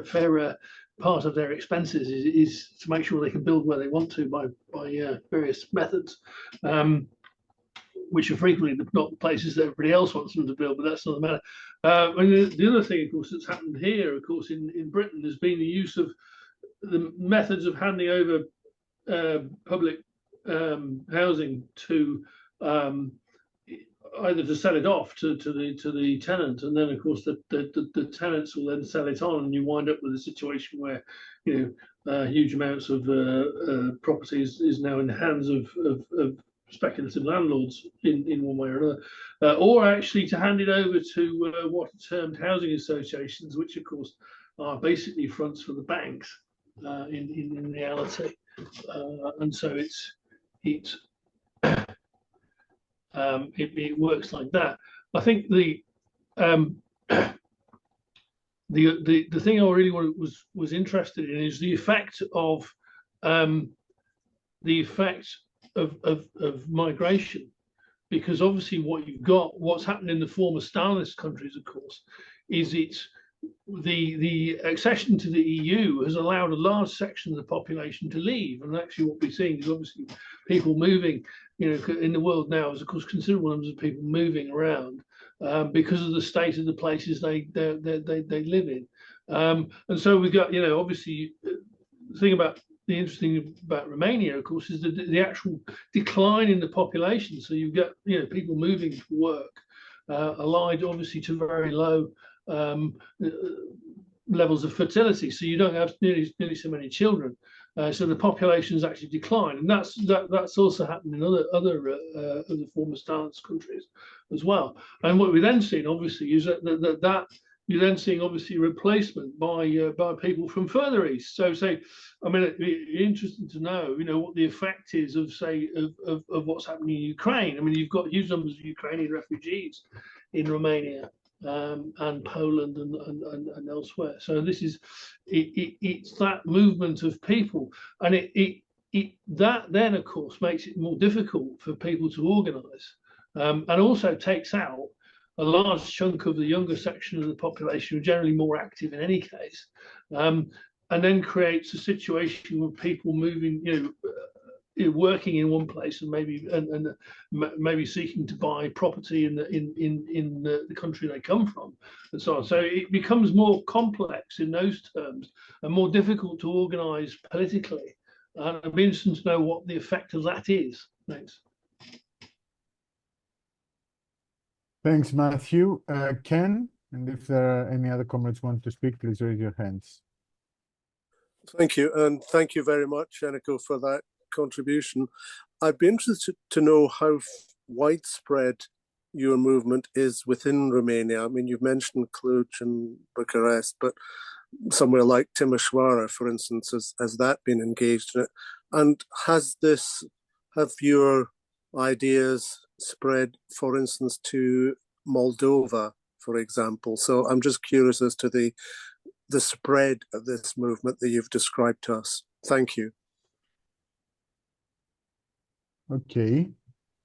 fair part of their expenses is to make sure they can build where they want to by various methods, which are frequently not the places that everybody else wants them to build, but that's not the matter. And the other thing, of course, that's happened here, of course, in Britain, has been the use of the methods of handing over public housing to either to sell it off to the tenant, and then of course the tenants will then sell it on, and you wind up with a situation where huge amounts of property is now in the hands of speculative landlords in one way or another, or actually to hand it over to what are termed housing associations, which of course are basically fronts for the banks in reality, and so it works like that. I think the thing I really was interested in is the effect of migration, because obviously what's happened in the former Stalinist countries, of course, is the accession to the EU has allowed a large section of the population to leave, and actually what we're seeing is obviously people moving. In the world now, is of course considerable numbers of people moving around because of the state of the places they live in, and so we got obviously the interesting thing about Romania, of course, is the actual decline in the population. So you've got people moving to work, allied obviously to very low levels of fertility. So you don't have nearly so many children. So the population has actually declined, and that's also happened in other of the former Stalinist countries as well. And what we're then seeing, obviously, is that you're then seeing obviously replacement by people from further east. So I mean, it'd be interesting to know, what the effect is of what's happening in Ukraine. I mean, you've got huge numbers of Ukrainian refugees in Romania. And Poland and elsewhere. So this is it's that movement of people, and that then of course makes it more difficult for people to organise, and also takes out a large chunk of the younger section of the population who are generally more active in any case, and then creates a situation where people moving, working in one place and maybe seeking to buy property in the country they come from, and so on. So it becomes more complex in those terms and more difficult to organise politically. And I'd be interested to know what the effect of that is. Thanks. Thanks, Matthew. Ken, and if there are any other comments want to speak, please raise your hands. Thank you, and thank you very much, Enrico, for that contribution. I'd be interested to know how widespread your movement is within Romania. I mean, you've mentioned Cluj and Bucharest, but somewhere like Timișoara, for instance, has that been engaged in it? And have your ideas spread, for instance, to Moldova, for example? So I'm just curious as to the spread of this movement that you've described to us. Thank you. Okay.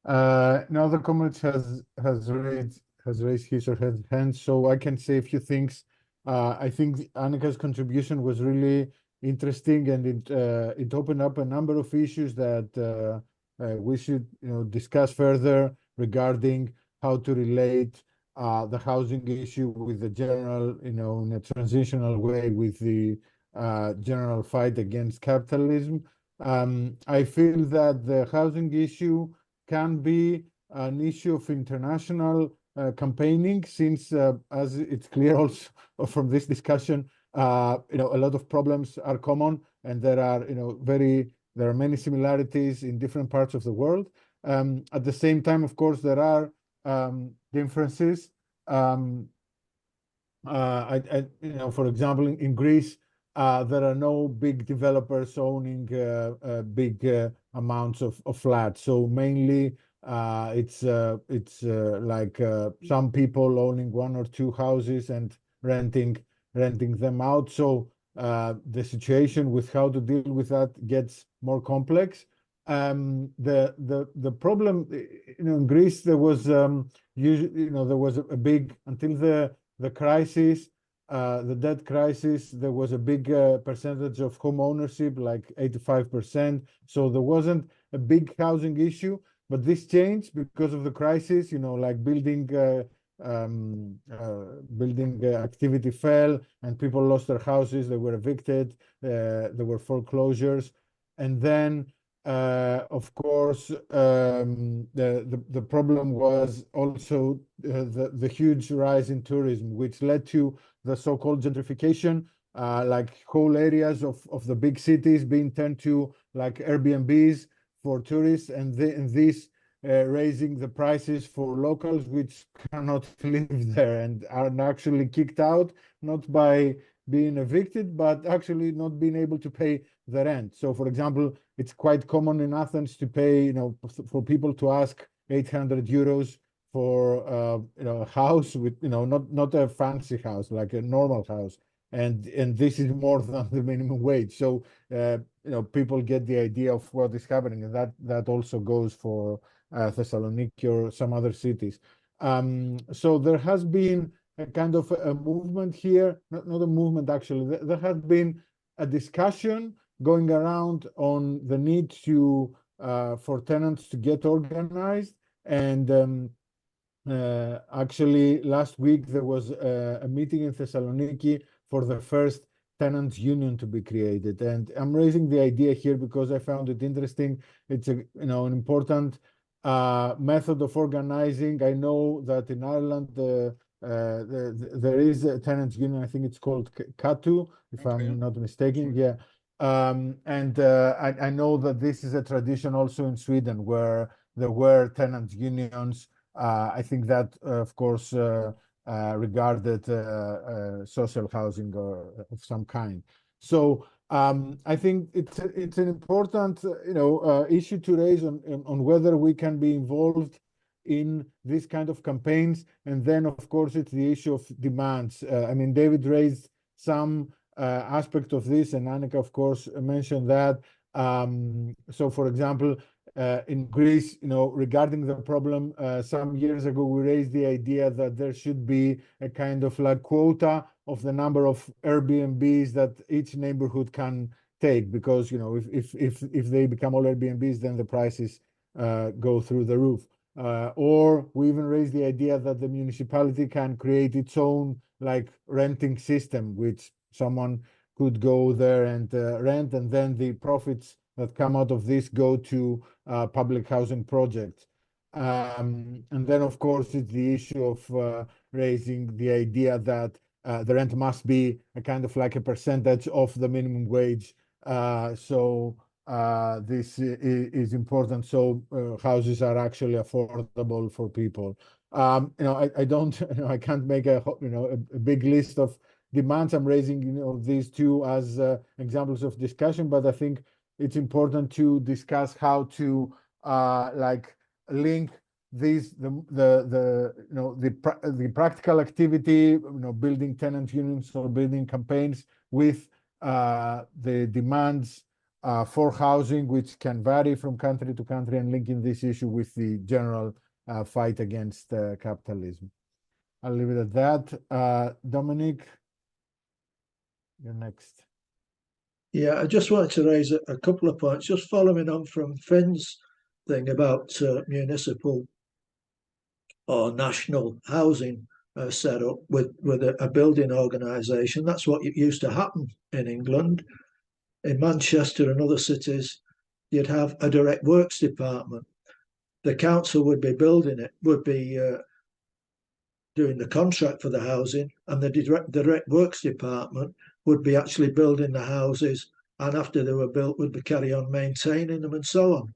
Now the comment has raised his or her hand, so I can say a few things. I think Annika's contribution was really interesting, and it opened up a number of issues that we should discuss further regarding how to relate the housing issue with the general, in a transitional way with the general fight against capitalism. I feel that the housing issue can be an issue of international campaigning, since, as it's clear also from this discussion, a lot of problems are common, and there are many similarities in different parts of the world. At the same time, of course, there are differences. For example, in Greece, there are no big developers owning big amounts of flats. So mainly, it's like some people owning one or two houses and renting them out. So the situation with how to deal with that gets more complex. The problem, in Greece, there was there was a big, until the crisis, the debt crisis, there was a big percentage of home ownership, like 85%. So there wasn't a big housing issue, but this changed because of the crisis. Like building activity fell, and people lost their houses. They were evicted. There were foreclosures, and then of course, the problem was also the huge rise in tourism, which led to the so-called gentrification, like whole areas of the big cities being turned to like Airbnbs for tourists, and this raising the prices for locals, which cannot live there and are actually kicked out, not by being evicted, but actually not being able to pay the rent. So, for example, it's quite common in Athens to pay, for people to ask 800 euros for a house with, not a fancy house, like a normal house, and this is more than the minimum wage. So, people get the idea of what is happening, and that also goes for Thessaloniki or some other cities. So there has been a kind of a movement here, not a movement actually. There has been a discussion going around on the need to for tenants to get organized, and actually last week there was a meeting in Thessaloniki for the first tenants union to be created, and I'm raising the idea here because I found it interesting. It's an important method of organizing. I know that in Ireland there is a tenants union. I think it's called CATU, if I'm not mistaken. Yeah. And I know that this is a tradition also in Sweden, where there were tenants unions. I think that, of course, regarded social housing or of some kind. So I think it's an important issue to raise on whether we can be involved in this kind of campaigns. And then, of course, it's the issue of demands. I mean, David raised some aspect of this, and Annika, of course, mentioned that. So, for example, in Greece, regarding the problem, some years ago, we raised the idea that there should be a kind of like quota of the number of Airbnbs that each neighborhood can take, because if they become all Airbnbs, then the prices go through the roof. Or we even raised the idea that the municipality can create its own like renting system, which someone could go there and rent, and then the profits that come out of this go to public housing projects. And then, of course, it's the issue of raising the idea that the rent must be a kind of like a percentage of the minimum wage. So this is important. So houses are actually affordable for people. I don't, I can't make a big list of demands. I'm raising, these two as examples of discussion, but I think it's important to discuss how to link these the practical activity, building tenant unions or building campaigns with the demands for housing, which can vary from country to country, and linking this issue with the general fight against capitalism. I'll leave it at that. Dominic, you're next. Yeah, I just wanted to raise a couple of points, just following on from Finn's thing about municipal or national housing setup with a building organisation. That's what used to happen in England. In Manchester and other cities, you'd have a direct works department. The council would be building it, would be doing the contract for the housing, and the direct works department would be actually building the houses, and after they were built would be carry on maintaining them and so on.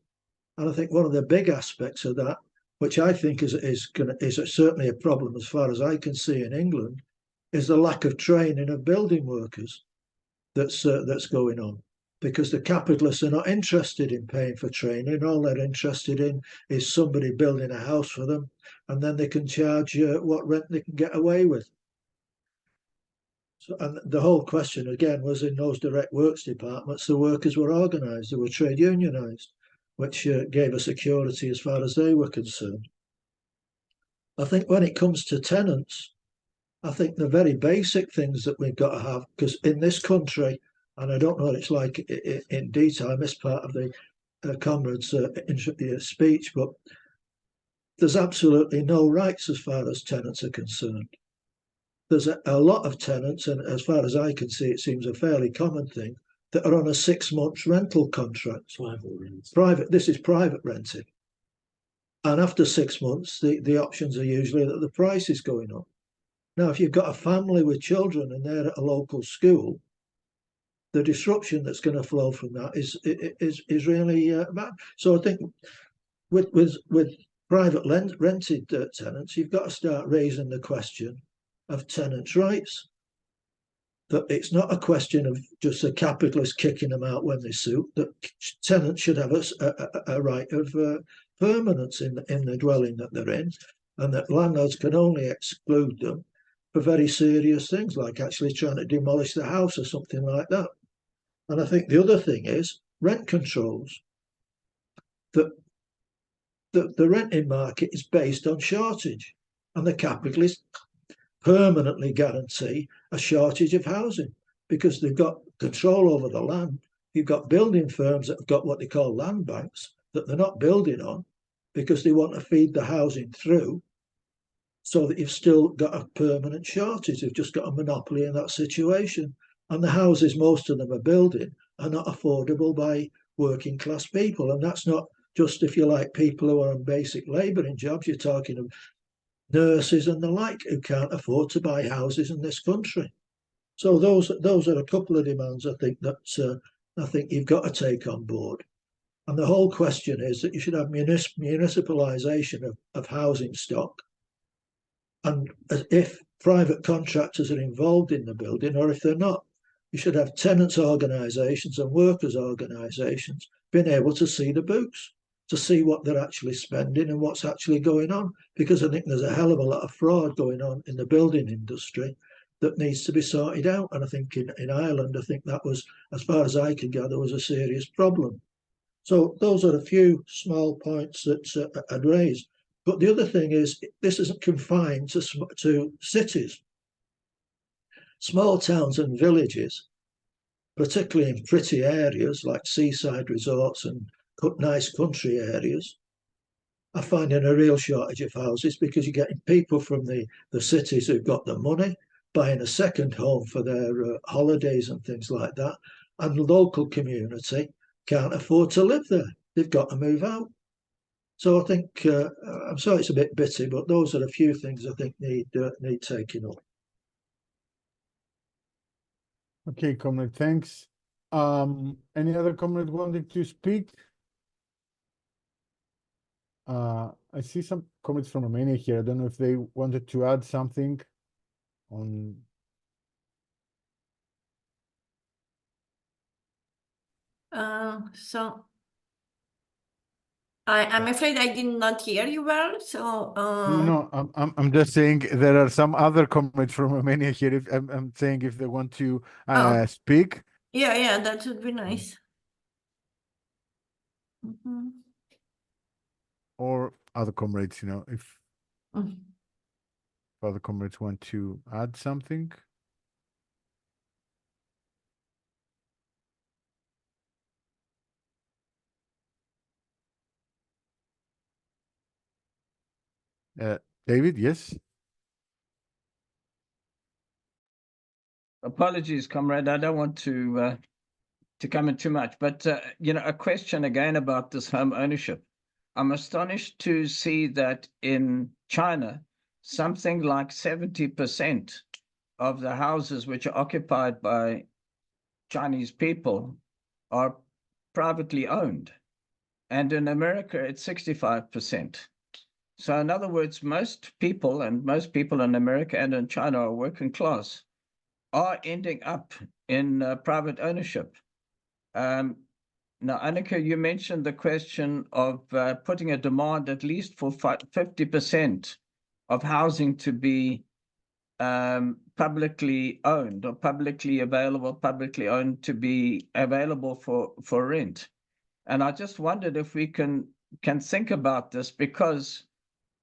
And I think one of the big aspects of that, which I think is certainly a problem as far as I can see in England, is the lack of training of building workers that's going on, because the capitalists are not interested in paying for training. All they're interested in is somebody building a house for them, and then they can charge what rent they can get away with. So, and the whole question again was, in those direct works departments, the workers were organised, they were trade unionised, which gave a security as far as they were concerned. I think when it comes to tenants, I think the very basic things that we've got to have, because in this country, and I don't know what it's like in detail, I missed part of the comrade's speech, but there's absolutely no rights as far as tenants are concerned. There's a lot of tenants, and as far as I can see, it seems a fairly common thing, that are on a 6-month rental contract. Private, this is private renting. And after 6 months, the options are usually that the price is going up. Now, if you've got a family with children and they're at a local school, the disruption that's going to flow from that is really bad. So I think with private rented tenants, you've got to start raising the question of tenants' rights. That it's not a question of just a capitalist kicking them out when they suit. That tenants should have a right of permanence in the dwelling that they're in, and that landlords can only exclude them for very serious things, like actually trying to demolish the house or something like that. And I think the other thing is rent controls. That the renting market is based on shortage, and the capitalists permanently guarantee a shortage of housing because they've got control over the land. You've got building firms that have got what they call land banks that they're not building on because they want to feed the housing through, so that you've still got a permanent shortage. They've just got a monopoly in that situation. And the houses most of them are building are not affordable by working class people. And that's not just, if you like, people who are on basic labouring jobs. You're talking of nurses and the like who can't afford to buy houses in this country. So those are a couple of demands I think that I think you've got to take on board. And the whole question is that you should have municipalisation of housing stock. And if private contractors are involved in the building, or if they're not, you should have tenants' organisations and workers' organisations being able to see the books, to see what they're actually spending and what's actually going on. Because I think there's a hell of a lot of fraud going on in the building industry that needs to be sorted out. And I think in Ireland, I think that was, as far as I can gather, was a serious problem. So those are a few small points that I'd raise. But the other thing is, this isn't confined to cities. Small towns and villages, particularly in pretty areas like seaside resorts and nice country areas, are finding a real shortage of houses because you're getting people from the cities who've got the money buying a second home for their holidays and things like that. And the local community can't afford to live there. They've got to move out. So I think, I'm sorry it's a bit bitty, but those are a few things I think need taking up. Okay, comrade, thanks. Any other comrade wanting to speak? I see some comments from Romania here. I don't know if they wanted to add something on. So I'm afraid I did not hear you well. So No, I'm just saying there are some other comrades from Romania here. If I'm saying if they want to speak. yeah, that would be nice. Or other comrades, if other comrades want to add something. David, yes. Apologies, comrade. I don't want to come in too much, but a question again about this home ownership. I'm astonished to see that in China, something like 70% of the houses which are occupied by Chinese people are privately owned. And in America, it's 65%. So in other words, most people in America and in China are working class, are ending up in private ownership. Now, Annika, you mentioned the question of putting a demand at least for 50% of housing to be publicly owned or publicly owned to be available for rent. And I just wondered if we can think about this because,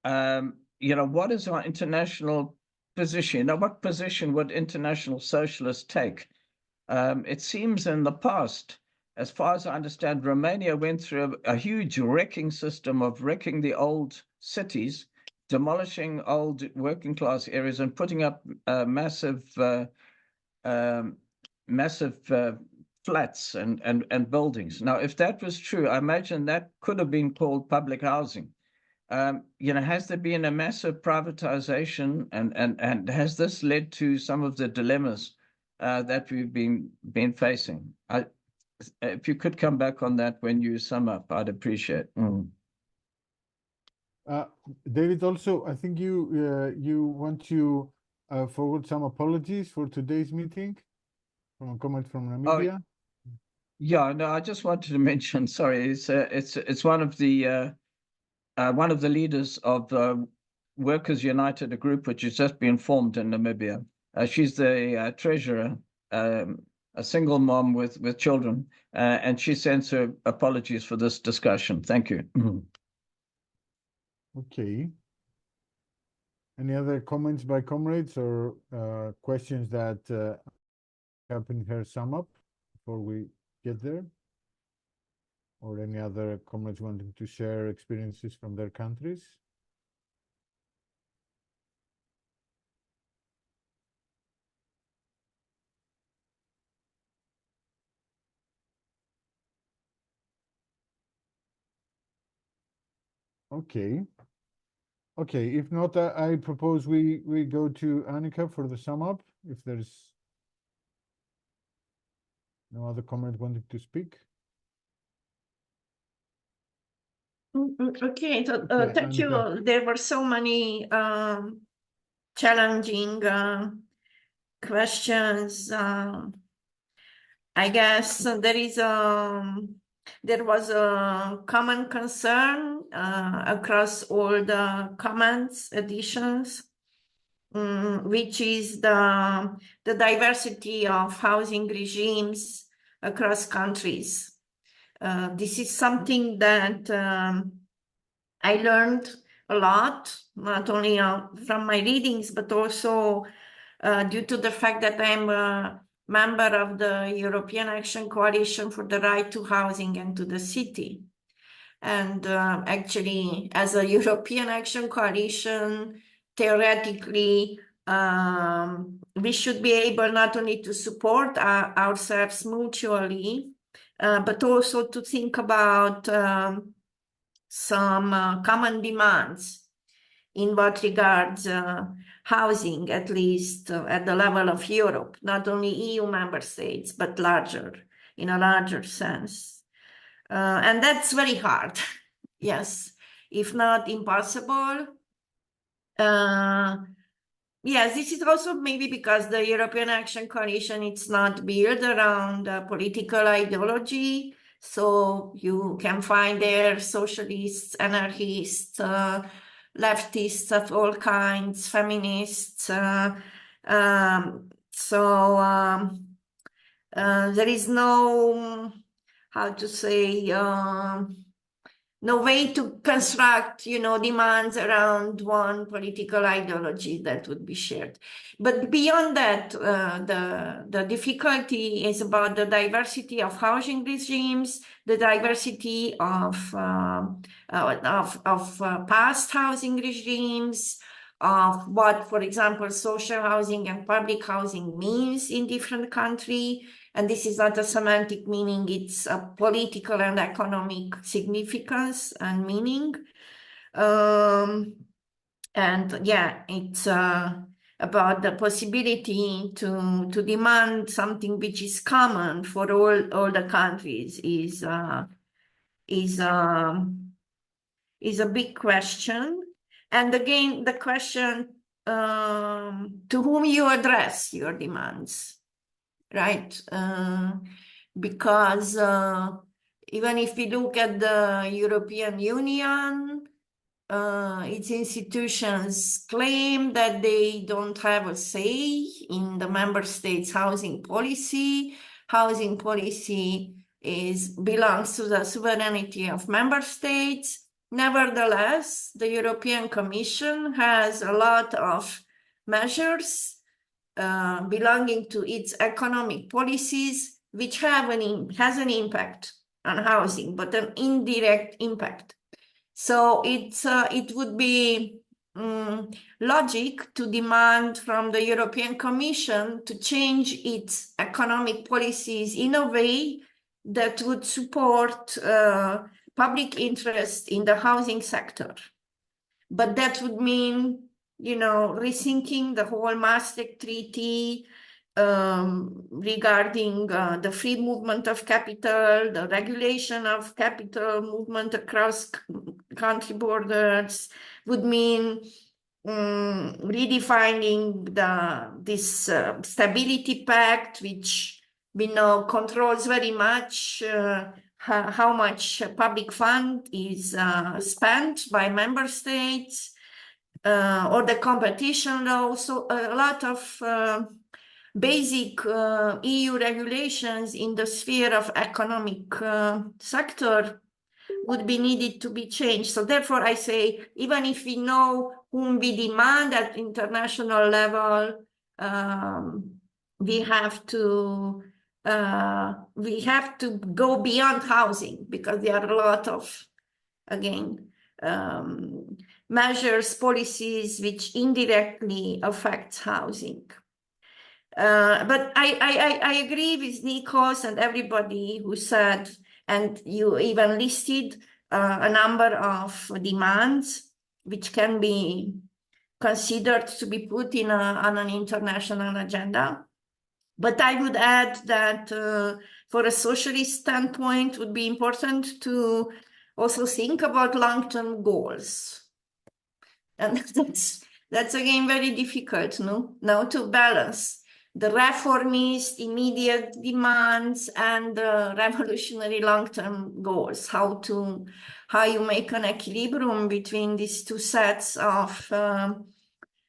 what is our international position? What position would international socialists take? It seems in the past, as far as I understand, Romania went through a huge wrecking system of wrecking the old cities, demolishing old working class areas and putting up massive flats and buildings. Now, if that was true, I imagine that could have been called public housing. Has there been a massive privatization and has this led to some of the dilemmas that we've been facing? If you could come back on that when you sum up, I'd appreciate. David, also, I think you want to forward some apologies for today's meeting from a comment from Namibia. Oh, yeah, no, I just wanted to mention. Sorry, it's one of the leaders of Workers United, a group which has just been formed in Namibia. She's the treasurer, a single mom with children, and she sends her apologies for this discussion. Thank you. Okay. Any other comments by comrades or questions that helping her sum up before we get there? Or any other comrades wanting to share experiences from their countries? Okay. Okay, if not, I propose we go to Annika for the sum up, if there's no other comment wanting to speak. Okay, so Okay, thank Annika. you. There were so many challenging questions. I guess there was a common concern across all the comments, additions, which is the diversity of housing regimes across countries. This is something that I learned a lot, not only from my readings, but also due to the fact that I'm a member of the European Action Coalition for the Right to Housing and to the City. And actually, as a European Action Coalition, theoretically, we should be able not only to support ourselves mutually, but also to think about some common demands. in what regards housing, at least at the level of Europe, not only EU member states, but in a larger sense. And that's very hard, yes, if not impossible. Yes, this is also maybe because the European Action Coalition, it's not built around political ideology. So you can find there socialists, anarchists, leftists of all kinds, feminists. There is no, how to say, no way to construct, demands around one political ideology that would be shared. But beyond that, the difficulty is about the diversity of housing regimes, the diversity of past housing regimes, of what, for example, social housing and public housing means in different countries. And this is not a semantic meaning, it's a political and economic significance and meaning. And yeah, it's about the possibility to demand something which is common for all the countries is a big question. And again, the question to whom you address your demands. Right, because even if we look at the European Union, its institutions claim that they don't have a say in the member states' housing policy. Housing policy belongs to the sovereignty of member states. Nevertheless, the European Commission has a lot of measures belonging to its economic policies, which has an impact on housing, but an indirect impact. So it would be logic to demand from the European Commission to change its economic policies in a way that would support public interest in the housing sector. But that would mean rethinking the whole Maastricht Treaty regarding the free movement of capital, the regulation of capital movement across country borders, would mean redefining this Stability Pact, which we know controls very much how much public fund is spent by member states. Or the competition law. So a lot of basic EU regulations in the sphere of economic sector would be needed to be changed. So therefore I say, even if we know whom we demand at international level, we have to go beyond housing, because there are a lot of, again, measures, policies which indirectly affect housing. But I agree with Nikos and everybody who said, and you even listed a number of demands which can be considered to be put on an international agenda. But I would add that for a socialist standpoint, it would be important to also think about long-term goals. And that's again very difficult, now to balance the reformist immediate demands and the revolutionary long-term goals. How you make an equilibrium between these two sets of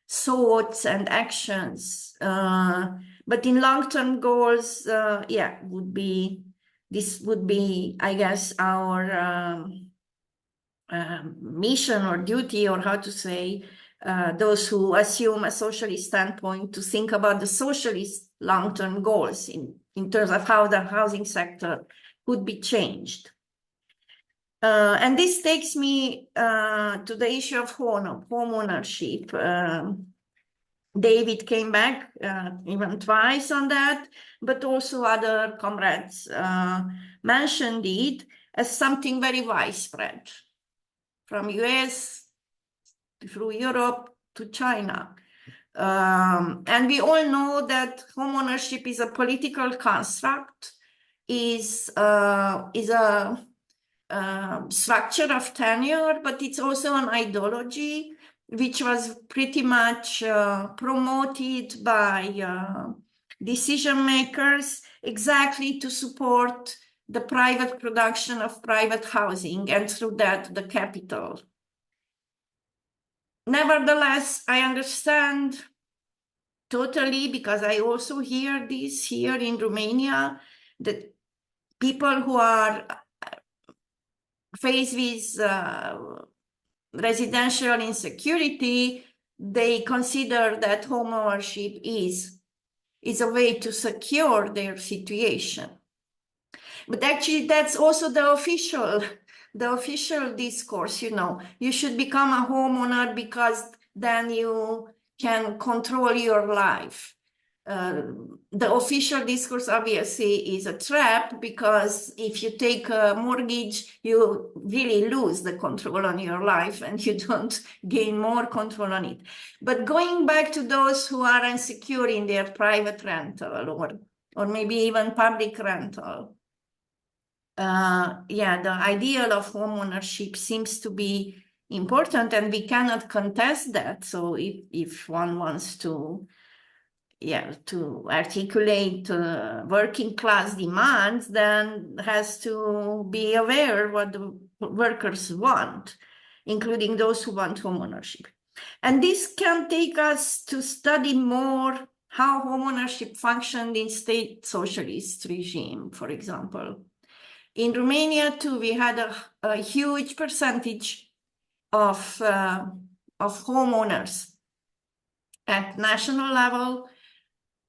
thoughts and actions. But in long-term goals, this would be, I guess, our mission or duty, or how to say, those who assume a socialist standpoint, to think about the socialist long-term goals in terms of how the housing sector could be changed. And this takes me to the issue of home ownership. David came back even twice on that, but also other comrades mentioned it as something very widespread, from US through Europe to China. And we all know that home ownership is a political construct, is a structure of tenure, but it's also an ideology which was pretty much promoted by decision makers exactly to support the private production of private housing and through that the capital. Nevertheless, I understand totally, because I also hear this here in Romania, that people who are faced with residential insecurity, they consider that home ownership is a way to secure their situation. But actually, that's also the official discourse, you know. You should become a homeowner because then you can control your life. The official discourse obviously is a trap, because if you take a mortgage, you really lose the control on your life and you don't gain more control on it. But going back to those who are insecure in their private rental or maybe even public rental, the ideal of home ownership seems to be important, and we cannot contest that. So if one wants to articulate working class demands, then has to be aware what the workers want, including those who want home ownership. And this can take us to study more how home ownership functioned in state socialist regime, for example. In Romania, too, we had a huge percentage of homeowners at national level.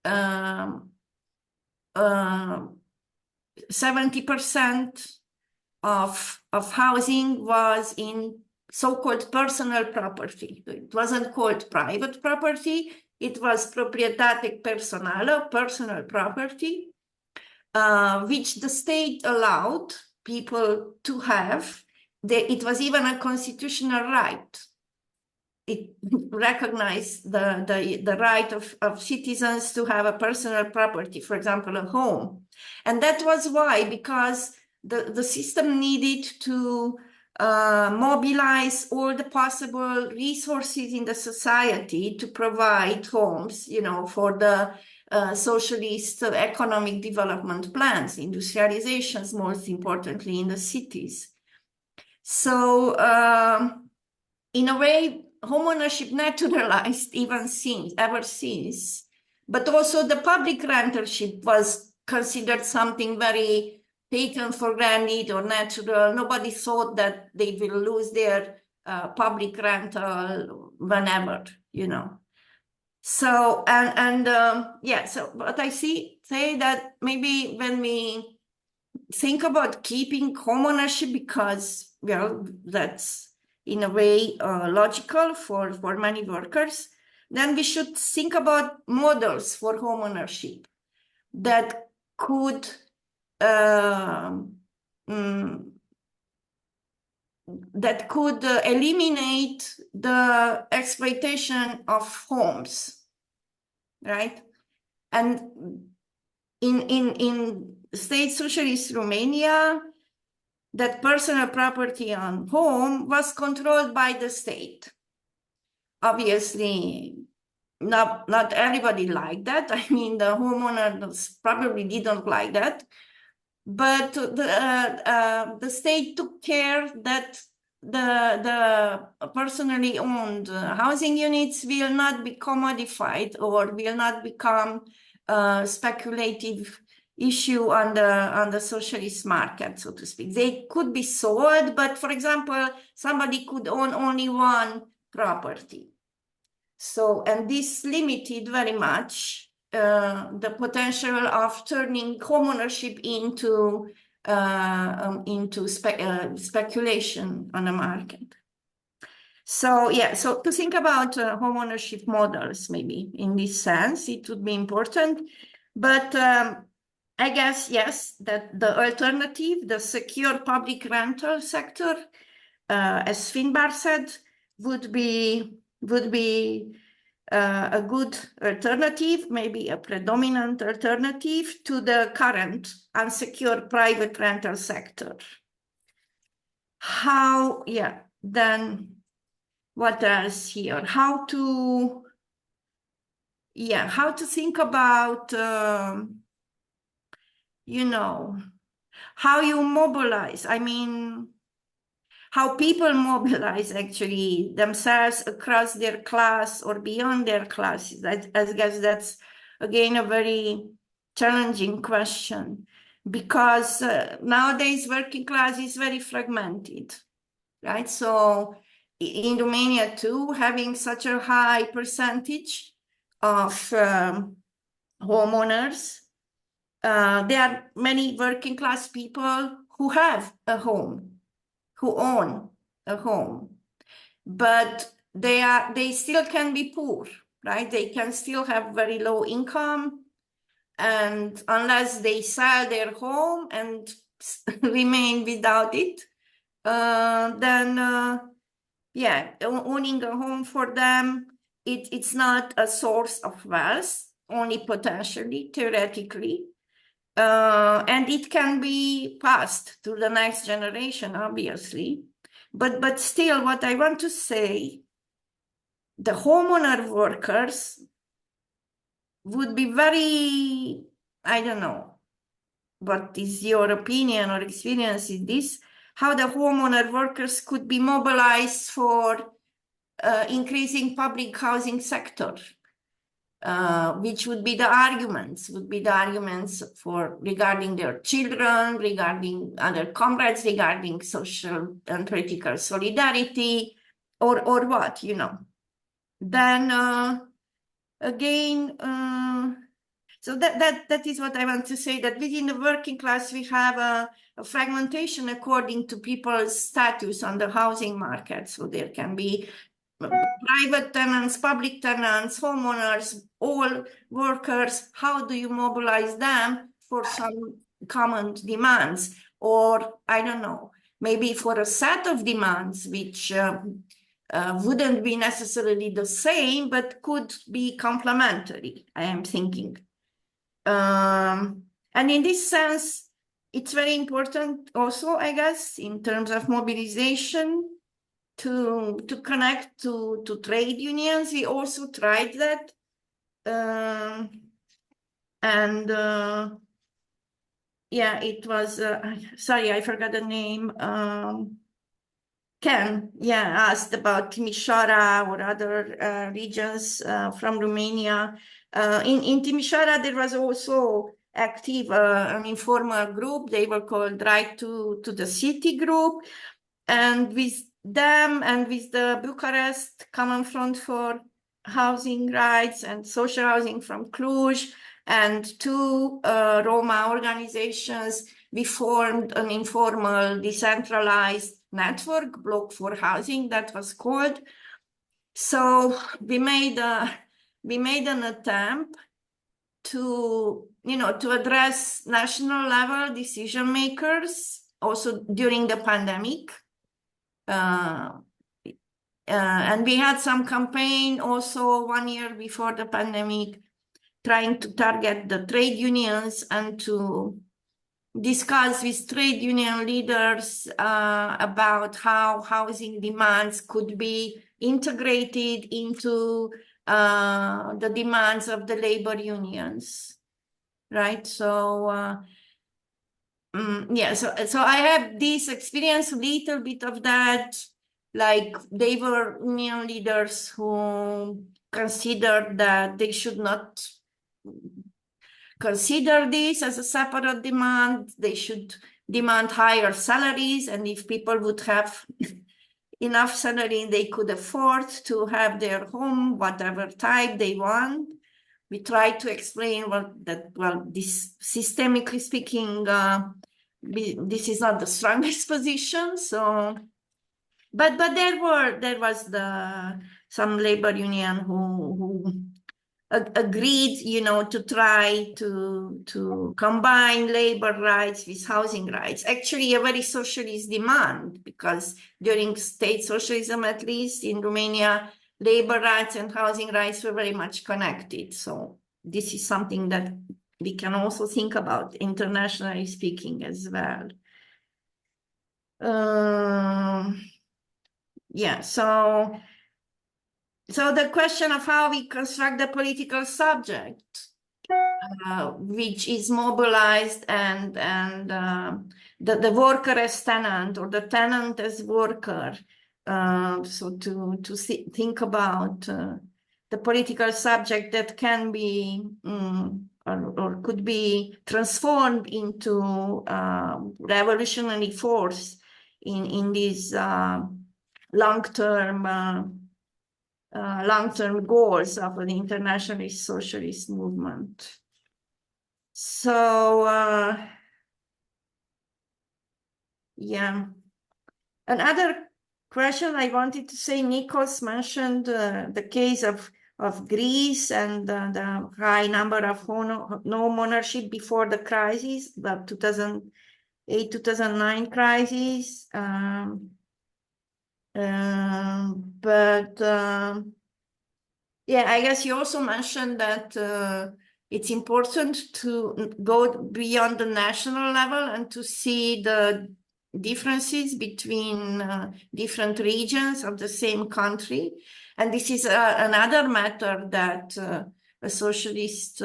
70% of housing was in so-called personal property. It wasn't called private property. It was proprietate personală, personal property, which the state allowed people to have. It was even a constitutional right. It recognized the right of citizens to have a personal property, for example, a home. And that was why, because the system needed to mobilize all the possible resources in the society to provide homes, you know, for the socialist economic development plans, industrializations, most importantly in the cities. So in a way, homeownership naturalized ever since, but also the public rentalship was considered something very taken for granted or natural. Nobody thought that they will lose their public rental whenever, you know. So, but I say that maybe when we think about keeping homeownership, because, well, that's in a way logical for many workers, then we should think about models for homeownership that could eliminate the exploitation of homes, right? And in state socialist Romania, that personal property on home was controlled by the state. Obviously, not everybody liked that. I mean, the homeowners probably didn't like that. But the state took care that the personally owned housing units will not be commodified or will not become speculative issue on the socialist market, so to speak. They could be sold, but for example, somebody could own only one property. So, and this limited very much the potential of turning homeownership into speculation on the market. So yeah, so to think about homeownership models, maybe in this sense, it would be important. But I guess, yes, that the alternative, the secure public rental sector, as Finbar said, would be a good alternative, maybe a predominant alternative to the current unsecured private rental sector. How, then what else here? How to think about, how you mobilize. I mean, how people mobilize actually themselves across their class or beyond their classes. I guess that's, again, a very challenging question, because nowadays working class is very fragmented, right? So in Romania too, having such a high percentage of homeowners, there are many working class people who have a home, who own a home, but they still can be poor, right? They can still have very low income, and unless they sell their home and remain without it, then owning a home for them, it's not a source of wealth, only potentially, theoretically. And it can be passed to the next generation, obviously. But still, what I want to say, the homeowner workers would be very, I don't know, what is your opinion or experience in this, how the homeowner workers could be mobilized for increasing public housing sector. Which would be the arguments for regarding their children, regarding other comrades, regarding social and political solidarity, or what, Then again, so that is what I want to say, that within the working class we have a fragmentation according to people's status on the housing market. So there can be private tenants, public tenants, homeowners, all workers. How do you mobilize them for some common demands? Or, I don't know, maybe for a set of demands which wouldn't be necessarily the same, but could be complementary, I am thinking. And in this sense, it's very important also, I guess, in terms of mobilization, to connect to trade unions. We also tried that, it was sorry, I forgot the name. Ken asked about Timișoara or other regions from Romania. In Timișoara there was also active an informal group. They were called Right to the City group, and with them and with the Bucharest Common Front for Housing Rights and Social Housing from Cluj and two Roma organizations, we formed an informal decentralized network, Bloc for Housing, that was called. So we made an attempt to address national level decision makers also during the pandemic. And we had some campaign also 1 year before the pandemic, trying to target the trade unions and to discuss with trade union leaders about how housing demands could be integrated into the demands of the labor unions, right? So so I have this experience, a little bit of that. Like, they were union leaders who considered that they should not consider this as a separate demand. They should demand higher salaries, and if people would have enough salary, they could afford to have their home, whatever type they want. We tried to explain this, systemically speaking, this is not the strongest position. So, but there was some labor union who agreed, to try to combine labor rights with housing rights. Actually, a very socialist demand, because during state socialism, at least in Romania, labor rights and housing rights were very much connected. So this is something that we can also think about, internationally speaking, as well. Yeah, so the question of how we construct the political subject, which is mobilized, and the worker as tenant, or the tenant as worker. So to think about the political subject that can be or could be transformed into revolutionary force in these long-term goals of an internationalist socialist movement. So, yeah. Another question I wanted to say, Nikos mentioned the case of Greece and the high number of home ownership before the crisis, the 2008-2009 crisis. Yeah, I guess you also mentioned that it's important to go beyond the national level and to see the differences between different regions of the same country. And this is another matter that a socialist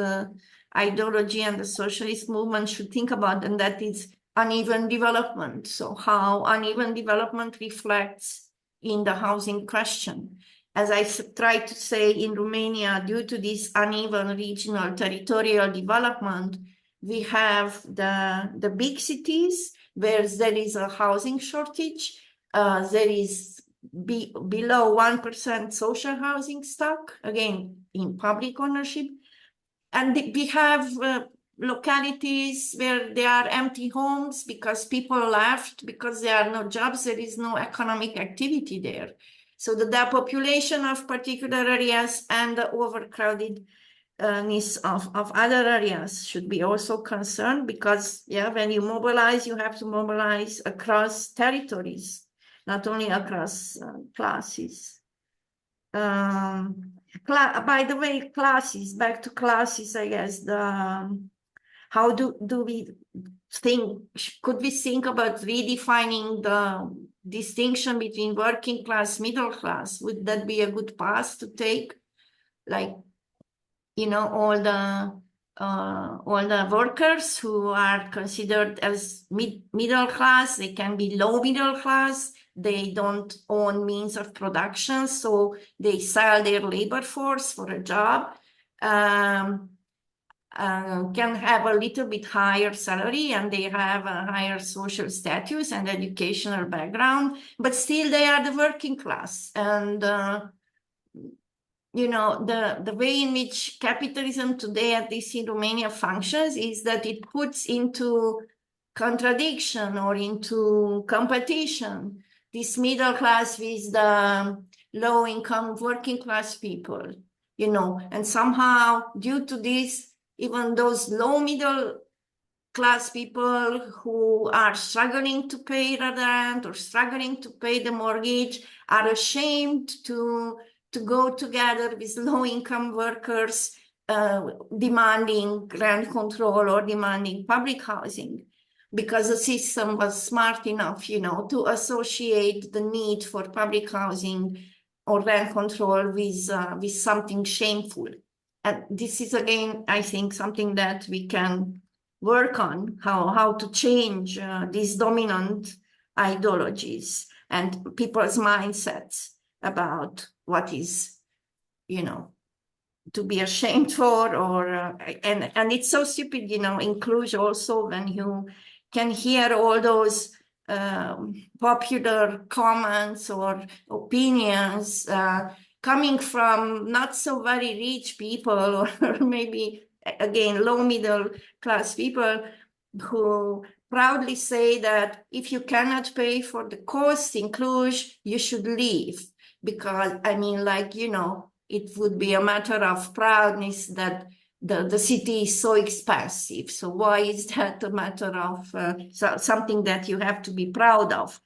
ideology and the socialist movement should think about, and that is uneven development. So how uneven development reflects in the housing question. As I tried to say, in Romania, due to this uneven regional territorial development, we have the big cities where there is a housing shortage. There is below 1% social housing stock, again, in public ownership. And we have localities where there are empty homes because people left, because there are no jobs, there is no economic activity there. So the depopulation of particular areas and the overcrowdedness of other areas should be also concerned, because, yeah, when you mobilize, you have to mobilize across territories, not only across classes. By the way, classes, back to classes, I guess, how do we think, could we think about redefining the distinction between working class, middle class? Would that be a good path to take? Like, all the workers who are considered as middle class, they can be low middle class, they don't own means of production, so they sell their labor force for a job, can have a little bit higher salary, and they have a higher social status and educational background, but still they are the working class. And the way in which capitalism today, at least in Romania, functions is that it puts into contradiction or into competition this middle class with the low-income working class people, and somehow due to this, even those low middle class people who are struggling to pay the rent or struggling to pay the mortgage are ashamed to go together with low-income workers demanding rent control or demanding public housing, because the system was smart enough, to associate the need for public housing or rent control with something shameful. And this is, again, I think, something that we can work on, how to change these dominant ideologies and people's mindsets about what is, to be ashamed for, or and it's so stupid, in Cluj also, when you can hear all those popular comments or opinions coming from not so very rich people, or maybe, again, low middle class people, who proudly say that if you cannot pay for the cost in Cluj, you should leave. Because, it would be a matter of proudness that the city is so expensive. So why is that a matter of something that you have to be proud of?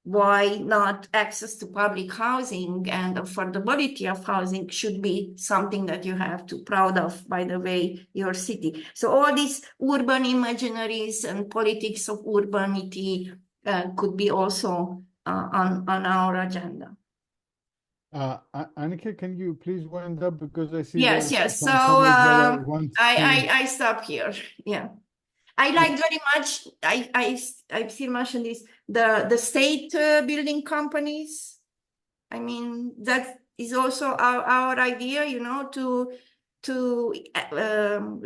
Why not access to public housing and affordability of housing should be something that you have to proud of, by the way, your city. So all these urban imaginaries and politics of urbanity could be also on our agenda. Annika, can you please wind up, because I see Yes, there's yes. So some comments that I want to... I stop here. Yeah. I like very much, I still mention this, the state building companies. I mean, that is also our idea, you know, to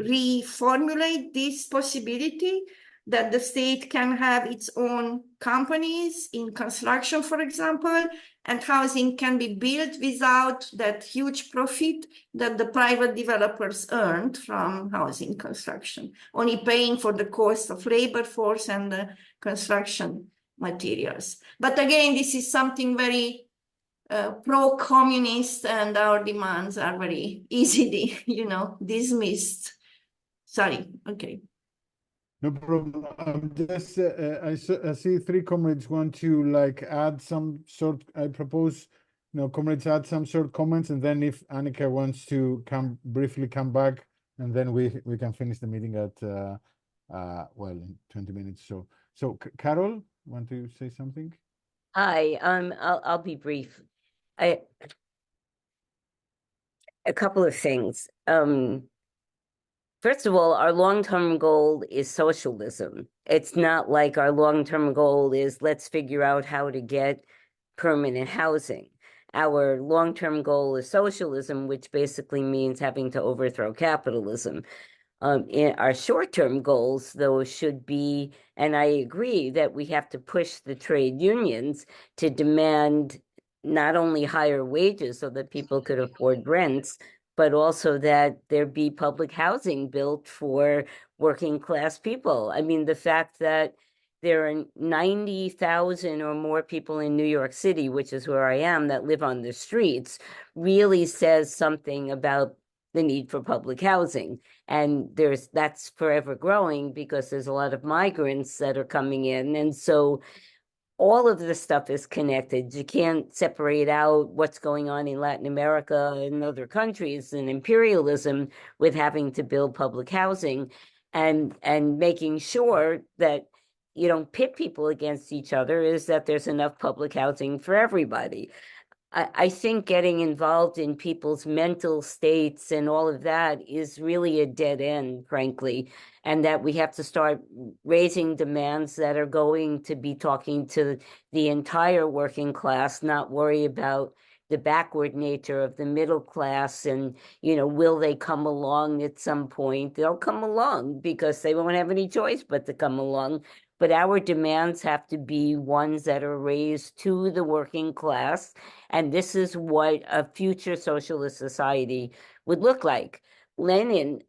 reformulate this possibility that the state can have its own companies in construction, for example, and housing can be built without that huge profit that the private developers earned from housing construction, only paying for the cost of labor force and the construction materials. But again, this is something very pro-communist, and our demands are very easily, you know, dismissed. Sorry, okay. No problem. Just I see three comrades want to like add some sort. I propose, you know, comrades add some sort of comments, and then if Annika wants to briefly come back, and then we can finish the meeting at well, in 20 minutes. So Carol, want to say something? Hi, I'll be brief. A couple of things. First of all, our long-term goal is socialism. It's not like our long-term goal is let's figure out how to get permanent housing. Our long-term goal is socialism, which basically means having to overthrow capitalism. In our short-term goals, though, should be, and I agree that we have to push the trade unions to demand not only higher wages so that people could afford rents, but also that there be public housing built for working class people. I mean, the fact that there are 90,000 or more people in New York City, which is where I am, that live on the streets, really says something about the need for public housing. And that's forever growing because there's a lot of migrants that are coming in. And so all of this stuff is connected. You can't separate out what's going on in Latin America and other countries and imperialism with having to build public housing and making sure that you don't pit people against each other, is that there's enough public housing for everybody. I think getting involved in people's mental states and all of that is really a dead end, frankly, and that we have to start raising demands that are going to be talking to the entire working class, not worry about the backward nature of the middle class and, you know, will they come along at some point? They'll come along because they won't have any choice but to come along. But our demands have to be ones that are raised to the working class. And this is what a future socialist society would look like. Lenin,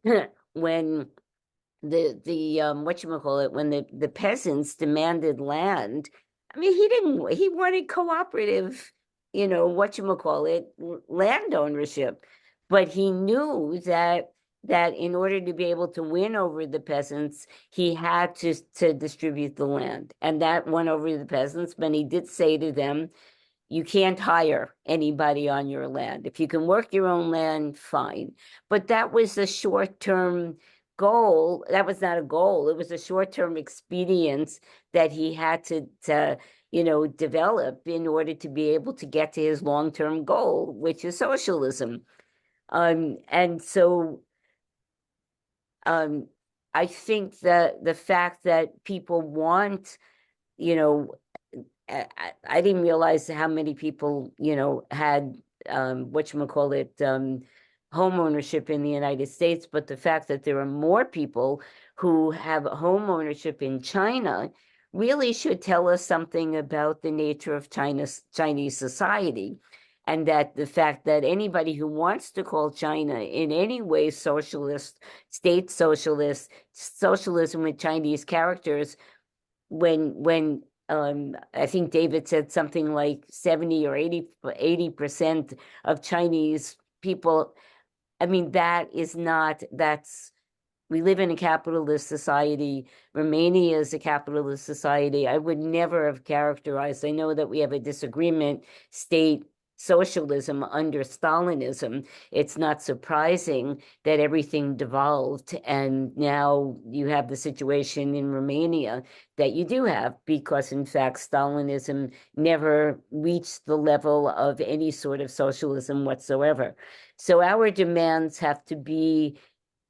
when when the peasants demanded land, I mean, he wanted cooperative, land ownership. But he knew that in order to be able to win over the peasants, he had to distribute the land. And that won over the peasants, but he did say to them, you can't hire anybody on your land. If you can work your own land, fine. But that was a short-term goal. That was not a goal. It was a short-term expedience that he had to develop in order to be able to get to his long-term goal, which is socialism. And so I think that the fact that people want, I didn't realize how many people, had home ownership in the United States, but the fact that there are more people who have home ownership in China really should tell us something about the nature of Chinese society. And that the fact that anybody who wants to call China in any way socialist, state socialist, socialism with Chinese characters, when I think David said something like 70 or 80% of Chinese people, I mean, we live in a capitalist society. Romania is a capitalist society. I would never have characterized, I know that we have a disagreement, state socialism under Stalinism. It's not surprising that everything devolved, and now you have the situation in Romania that you do have, because in fact Stalinism never reached the level of any sort of socialism whatsoever. So our demands have to be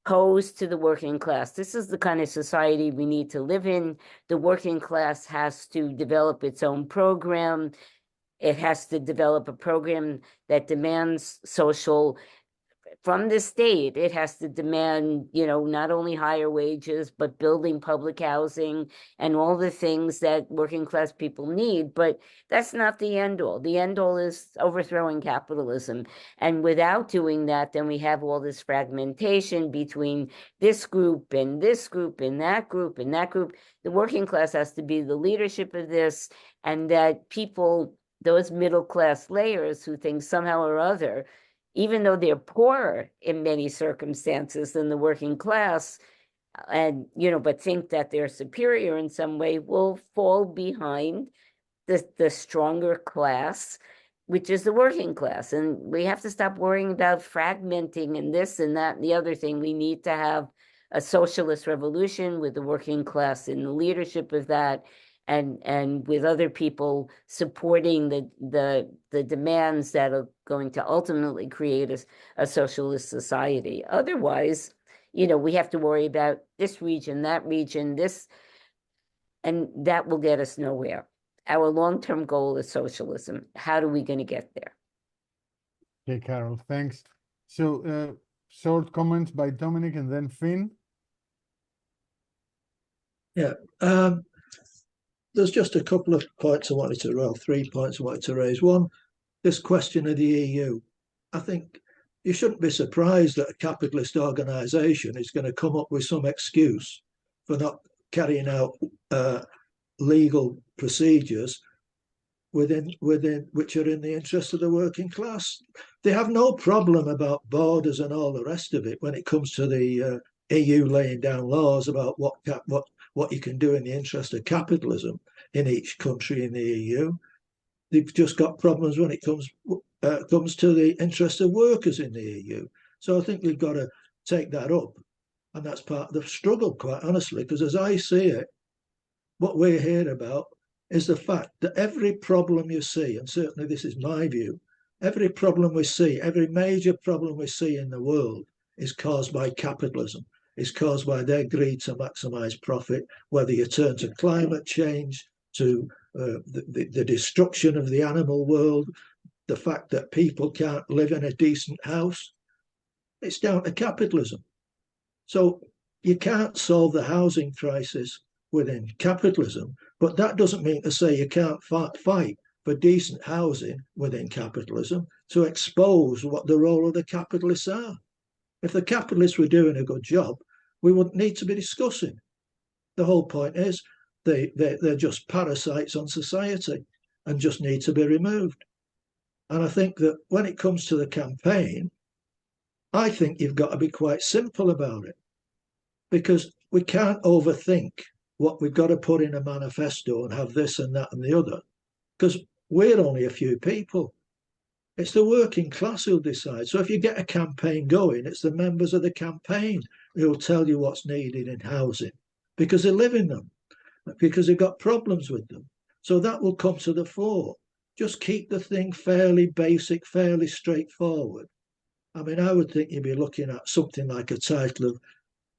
posed to the working class. This is the kind of society we need to live in. The working class has to develop its own program. It has to develop a program that demands social from the state. It has to demand, not only higher wages, but building public housing and all the things that working class people need. But that's not the end all. The end all is overthrowing capitalism. And without doing that, then we have all this fragmentation between this group and this group and that group and that group. The working class has to be the leadership of this, and that people, those middle class layers who think somehow or other, even though they're poorer in many circumstances than the working class, and but think that they're superior in some way, will fall behind the stronger class, which is the working class. And we have to stop worrying about fragmenting and this and that and the other thing. We need to have a socialist revolution with the working class in the leadership of that, and with other people supporting the demands that are going to ultimately create a socialist society. Otherwise, we have to worry about this region, this, and that will get us nowhere. Our long-term goal is socialism. How are we going to get there? Okay, Carol, thanks. So short comments by Dominic and then Finn. Yeah. There's just a couple of points I wanted to, 3 points I wanted to raise. One, this question of the EU. I think you shouldn't be surprised that a capitalist organisation is going to come up with some excuse for not carrying out legal procedures within which are in the interest of the working class. They have no problem about borders and all the rest of it when it comes to the EU laying down laws about what you can do in the interest of capitalism in each country in the EU. They've just got problems when it comes to the interest of workers in the EU. So I think we've got to take that up. And that's part of the struggle, quite honestly, because as I see it, what we're here about is the fact that every problem you see, and certainly this is my view, every problem we see, every major problem we see in the world is caused by capitalism. Is caused by their greed to maximize profit, whether you turn to climate change, to the destruction of the animal world, the fact that people can't live in a decent house. It's down to capitalism. So you can't solve the housing crisis within capitalism, but that doesn't mean to say you can't fight for decent housing within capitalism to expose what the role of the capitalists are. If the capitalists were doing a good job, we wouldn't need to be discussing. The whole point is they're just parasites on society and just need to be removed. And I think that when it comes to the campaign, I think you've got to be quite simple about it, because we can't overthink what we've got to put in a manifesto and have this and that and the other, because we're only a few people. It's the working class who'll decide. So if you get a campaign going, it's the members of the campaign who'll tell you what's needed in housing, because they live in them, because they've got problems with them. So that will come to the fore. Just keep the thing fairly basic, fairly straightforward. I mean, I would think you'd be looking at something like a title of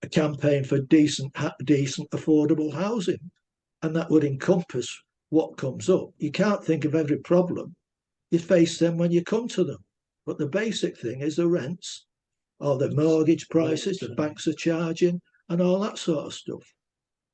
a campaign for decent, affordable housing, and that would encompass what comes up. You can't think of every problem. You face them when you come to them. But the basic thing is the rents, or the mortgage prices the banks are charging, and all that sort of stuff.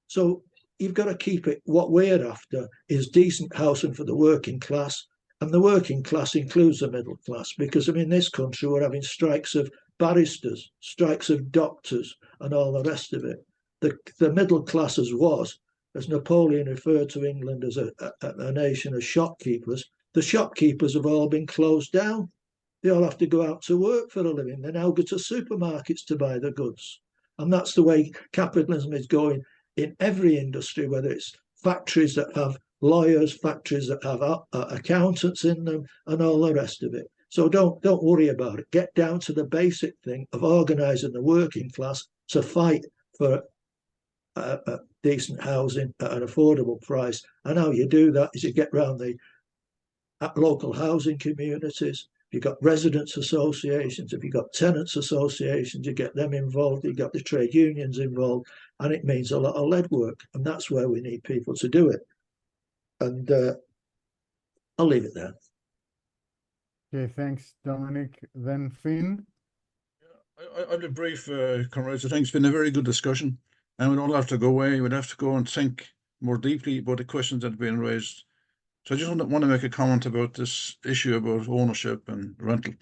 So you've got to keep it. What we're after is decent housing for the working class, and the working class includes the middle class, because I mean, in this country we're having strikes of barristers, strikes of doctors, and all the rest of it. The middle class as Napoleon referred to England as a nation of shopkeepers. The shopkeepers have all been closed down. They all have to go out to work for a living. They now go to supermarkets to buy the goods. And that's the way capitalism is going in every industry, whether it's factories that have lawyers, factories that have accountants in them, and all the rest of it. So don't worry about it. Get down to the basic thing of organising the working class to fight for decent housing at an affordable price. And how you do that is you get round the local housing communities. You've got residents associations, if you've got tenants associations, you get them involved, you've got the trade unions involved, and it means a lot of lead work. And that's where we need people to do it. And I'll leave it there. Okay, thanks, Dominic. Then Finn. I'll be brief, comrades. I think it's been a very good discussion, and we don't have to go away. We'd have to go and think more deeply about the questions that have been raised. So I just want to make a comment about this issue about ownership and rental.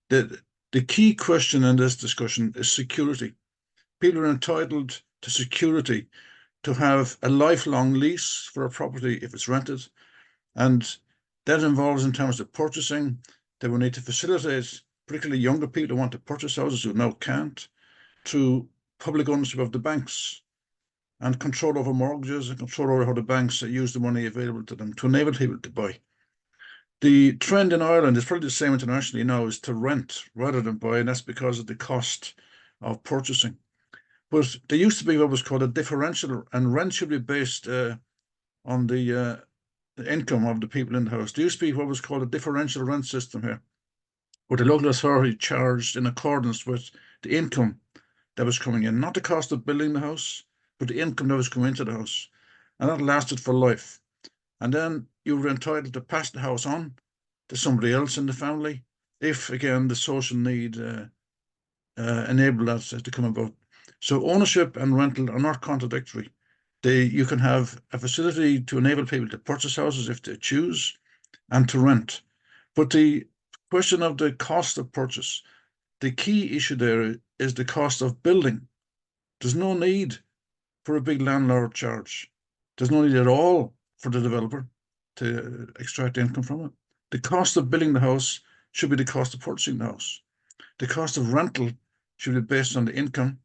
The key question in this discussion is security. People are entitled to security, to have a lifelong lease for a property if it's rented, and that involves, in terms of purchasing, they will need to facilitate, particularly younger people who want to purchase houses who now can't, through public ownership of the banks and control over mortgages and control over how the banks use the money available to them to enable people to buy. The trend in Ireland is probably the same internationally now, is to rent rather than buy, and that's because of the cost of purchasing. But there used to be what was called a differential, and rent should be based on the income of the people in the house. There used to be what was called a differential rent system here, where the local authority charged in accordance with the income that was coming in, not the cost of building the house, but the income that was coming into the house. And that lasted for life. And then you were entitled to pass the house on to somebody else in the family, if, again, the social need enabled that to come about. So ownership and rental are not contradictory. You can have a facility to enable people to purchase houses if they choose, and to rent. But the question of the cost of purchase, the key issue there is the cost of building. There's no need for a big landlord charge. There's no need at all for the developer to extract income from it. The cost of building the house should be the cost of purchasing the house. The cost of rental should be based on the income.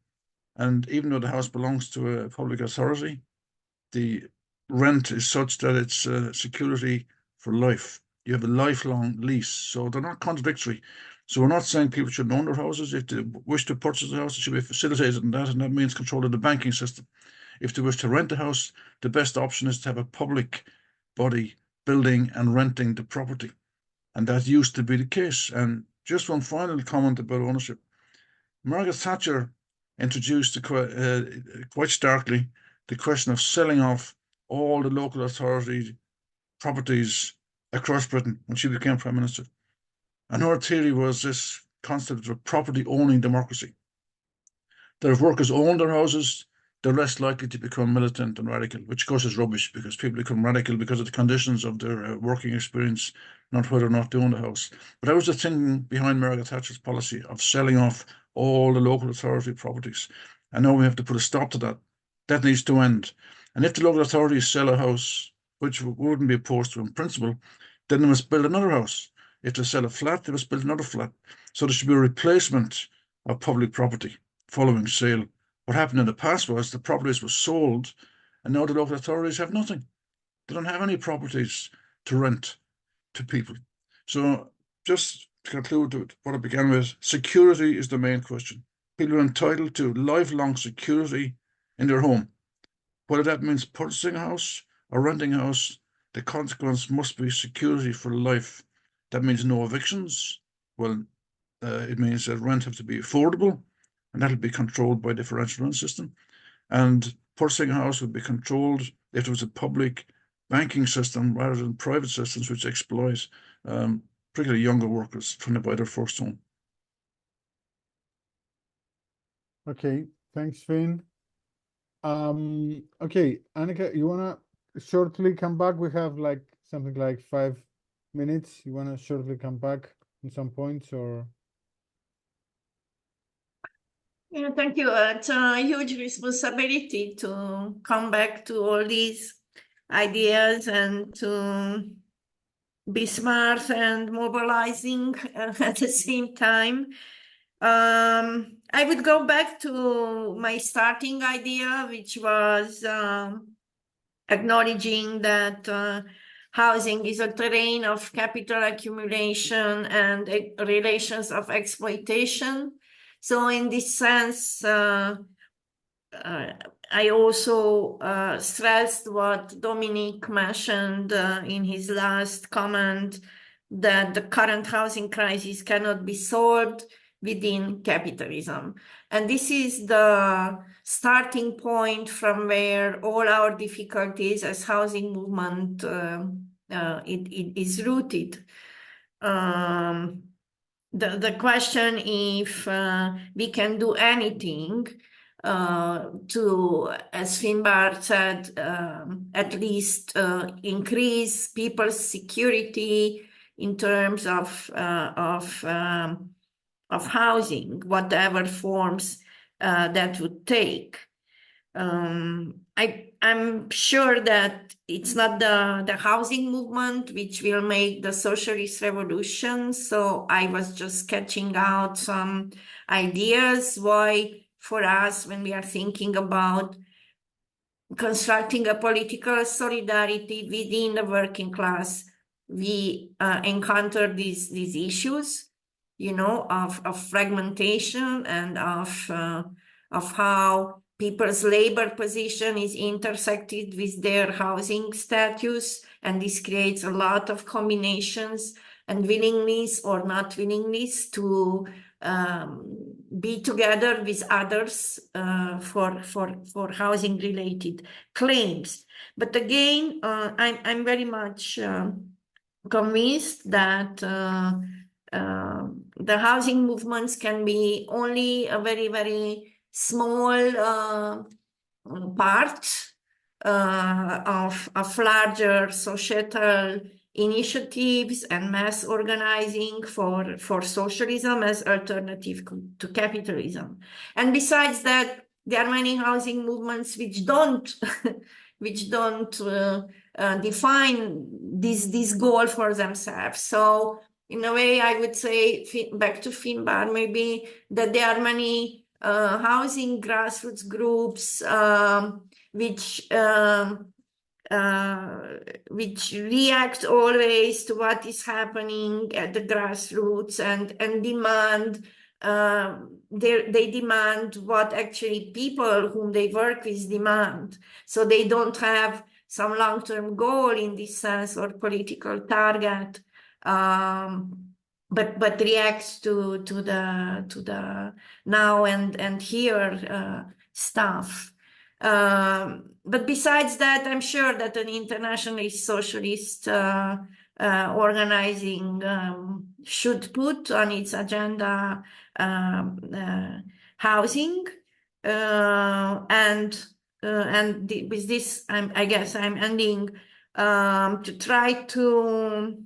And even though the house belongs to a public authority, the rent is such that it's security for life. You have a lifelong lease, so they're not contradictory. So we're not saying people should own their houses. If they wish to purchase a house, it should be facilitated in that, and that means control of the banking system. If they wish to rent a house, the best option is to have a public body building and renting the property. And that used to be the case. And just one final comment about ownership. Margaret Thatcher introduced quite starkly the question of selling off all the local authority properties across Britain when she became Prime Minister. And her theory was this concept of property owning democracy. That if workers own their houses, they're less likely to become militant and radical, which of course is rubbish, because people become radical because of the conditions of their working experience, not whether or not they own the house. But that was the thinking behind Margaret Thatcher's policy of selling off all the local authority properties. And now we have to put a stop to that. That needs to end. And if the local authorities sell a house, which wouldn't be opposed to in principle, then they must build another house. If they sell a flat, they must build another flat. So there should be a replacement of public property following sale. What happened in the past was the properties were sold, and now the local authorities have nothing. They don't have any properties to rent to people. So just to conclude what I began with, security is the main question. People are entitled to lifelong security in their home. Whether that means purchasing a house or renting a house, the consequence must be security for life. That means no evictions. Well, it means that rent has to be affordable, and that'll be controlled by a differential rent system. And purchasing a house would be controlled if there was a public banking system rather than private systems which exploit particularly younger workers trying to buy their first home. Okay, thanks, Finn. Okay, Annika, you wanna shortly come back? We have like something like 5 minutes. You wanna shortly come back on some points, or? Yeah, thank you. It's a huge responsibility to come back to all these ideas and to be smart and mobilizing at the same time. I would go back to my starting idea, which was acknowledging that housing is a terrain of capital accumulation and relations of exploitation. So in this sense, I also stressed what Dominic mentioned in his last comment, that the current housing crisis cannot be solved within capitalism. And this is the starting point from where all our difficulties as housing movement it is rooted. The question if we can do anything to, as Finbar said, at least increase people's security in terms of housing, whatever forms that would take. I'm sure that it's not the housing movement which will make the socialist revolution. So I was just sketching out some ideas why, for us, when we are thinking about constructing a political solidarity within the working class, we encounter these issues, you know, of fragmentation and of how people's labor position is intersected with their housing status, and this creates a lot of combinations and willingness or not willingness to be together with others for housing related claims. But again, I'm very much convinced that the housing movements can be only a very, very small part of larger societal initiatives and mass organizing for socialism as alternative to capitalism. And besides that, there are many housing movements which don't define this goal for themselves. So in a way, I would say, back to Finbar, maybe, that there are many housing grassroots groups which react always to what is happening at the grassroots and demand, they demand what actually people whom they work with demand. So they don't have some long-term goal in this sense or political target, but reacts to the now and here stuff. But besides that, I'm sure that an internationalist socialist organizing should put on its agenda housing, and with this, I guess I'm ending, to try to,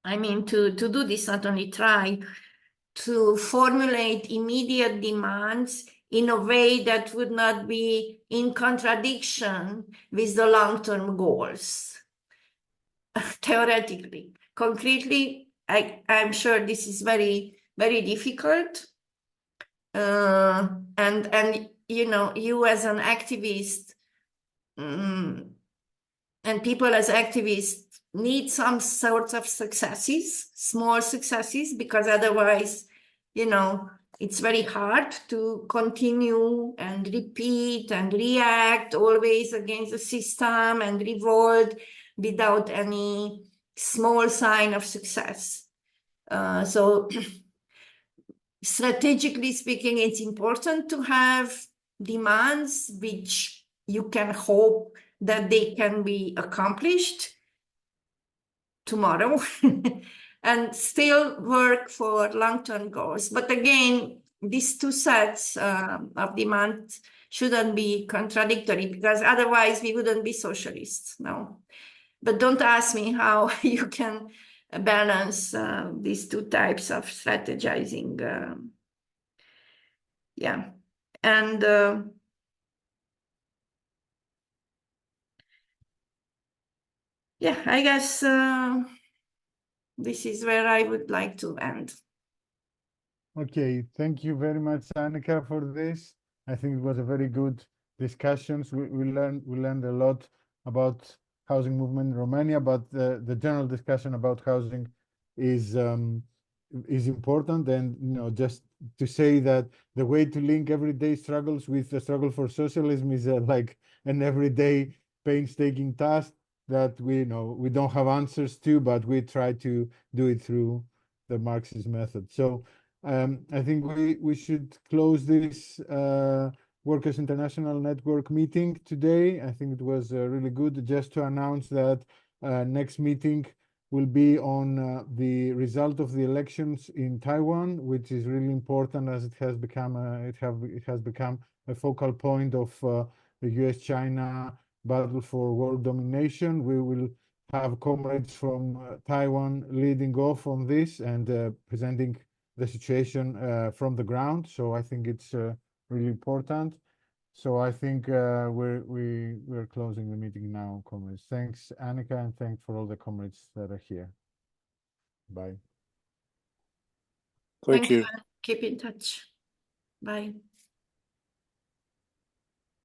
to do this, not only try to formulate immediate demands in a way that would not be in contradiction with the long-term goals. Theoretically. Concretely, I'm sure this is very, very difficult. And you know, you as an activist and people as activists need some sorts of successes, small successes, because otherwise, you know, it's very hard to continue and repeat and react always against the system and revolt without any small sign of success. So strategically speaking, it's important to have demands which you can hope that they can be accomplished tomorrow and still work for long-term goals. But again, these two sets of demands shouldn't be contradictory, because otherwise we wouldn't be socialists, no. But don't ask me how you can balance these two types of strategizing. Yeah, and yeah, I guess this is where I would like to end. Okay, thank you very much, Annika, for this. I think it was a very good discussions. We learned a lot about housing movement in Romania, but the general discussion about housing is important. And just to say that the way to link everyday struggles with the struggle for socialism is like an everyday painstaking task that we don't have answers to, but we try to do it through the Marxist method. So I think we should close this Workers International Network meeting today. I think it was really good. Just to announce that next meeting will be on the result of the elections in Taiwan, which is really important as it has become a focal point of the US-China battle for world domination. We will have comrades from Taiwan leading off on this and presenting the situation from the ground. So I think it's really important. So I think we're closing the meeting now, comrades. Thanks, Annika, and thanks for all the comrades that are here. Bye. Thank you. Keep in touch. Bye.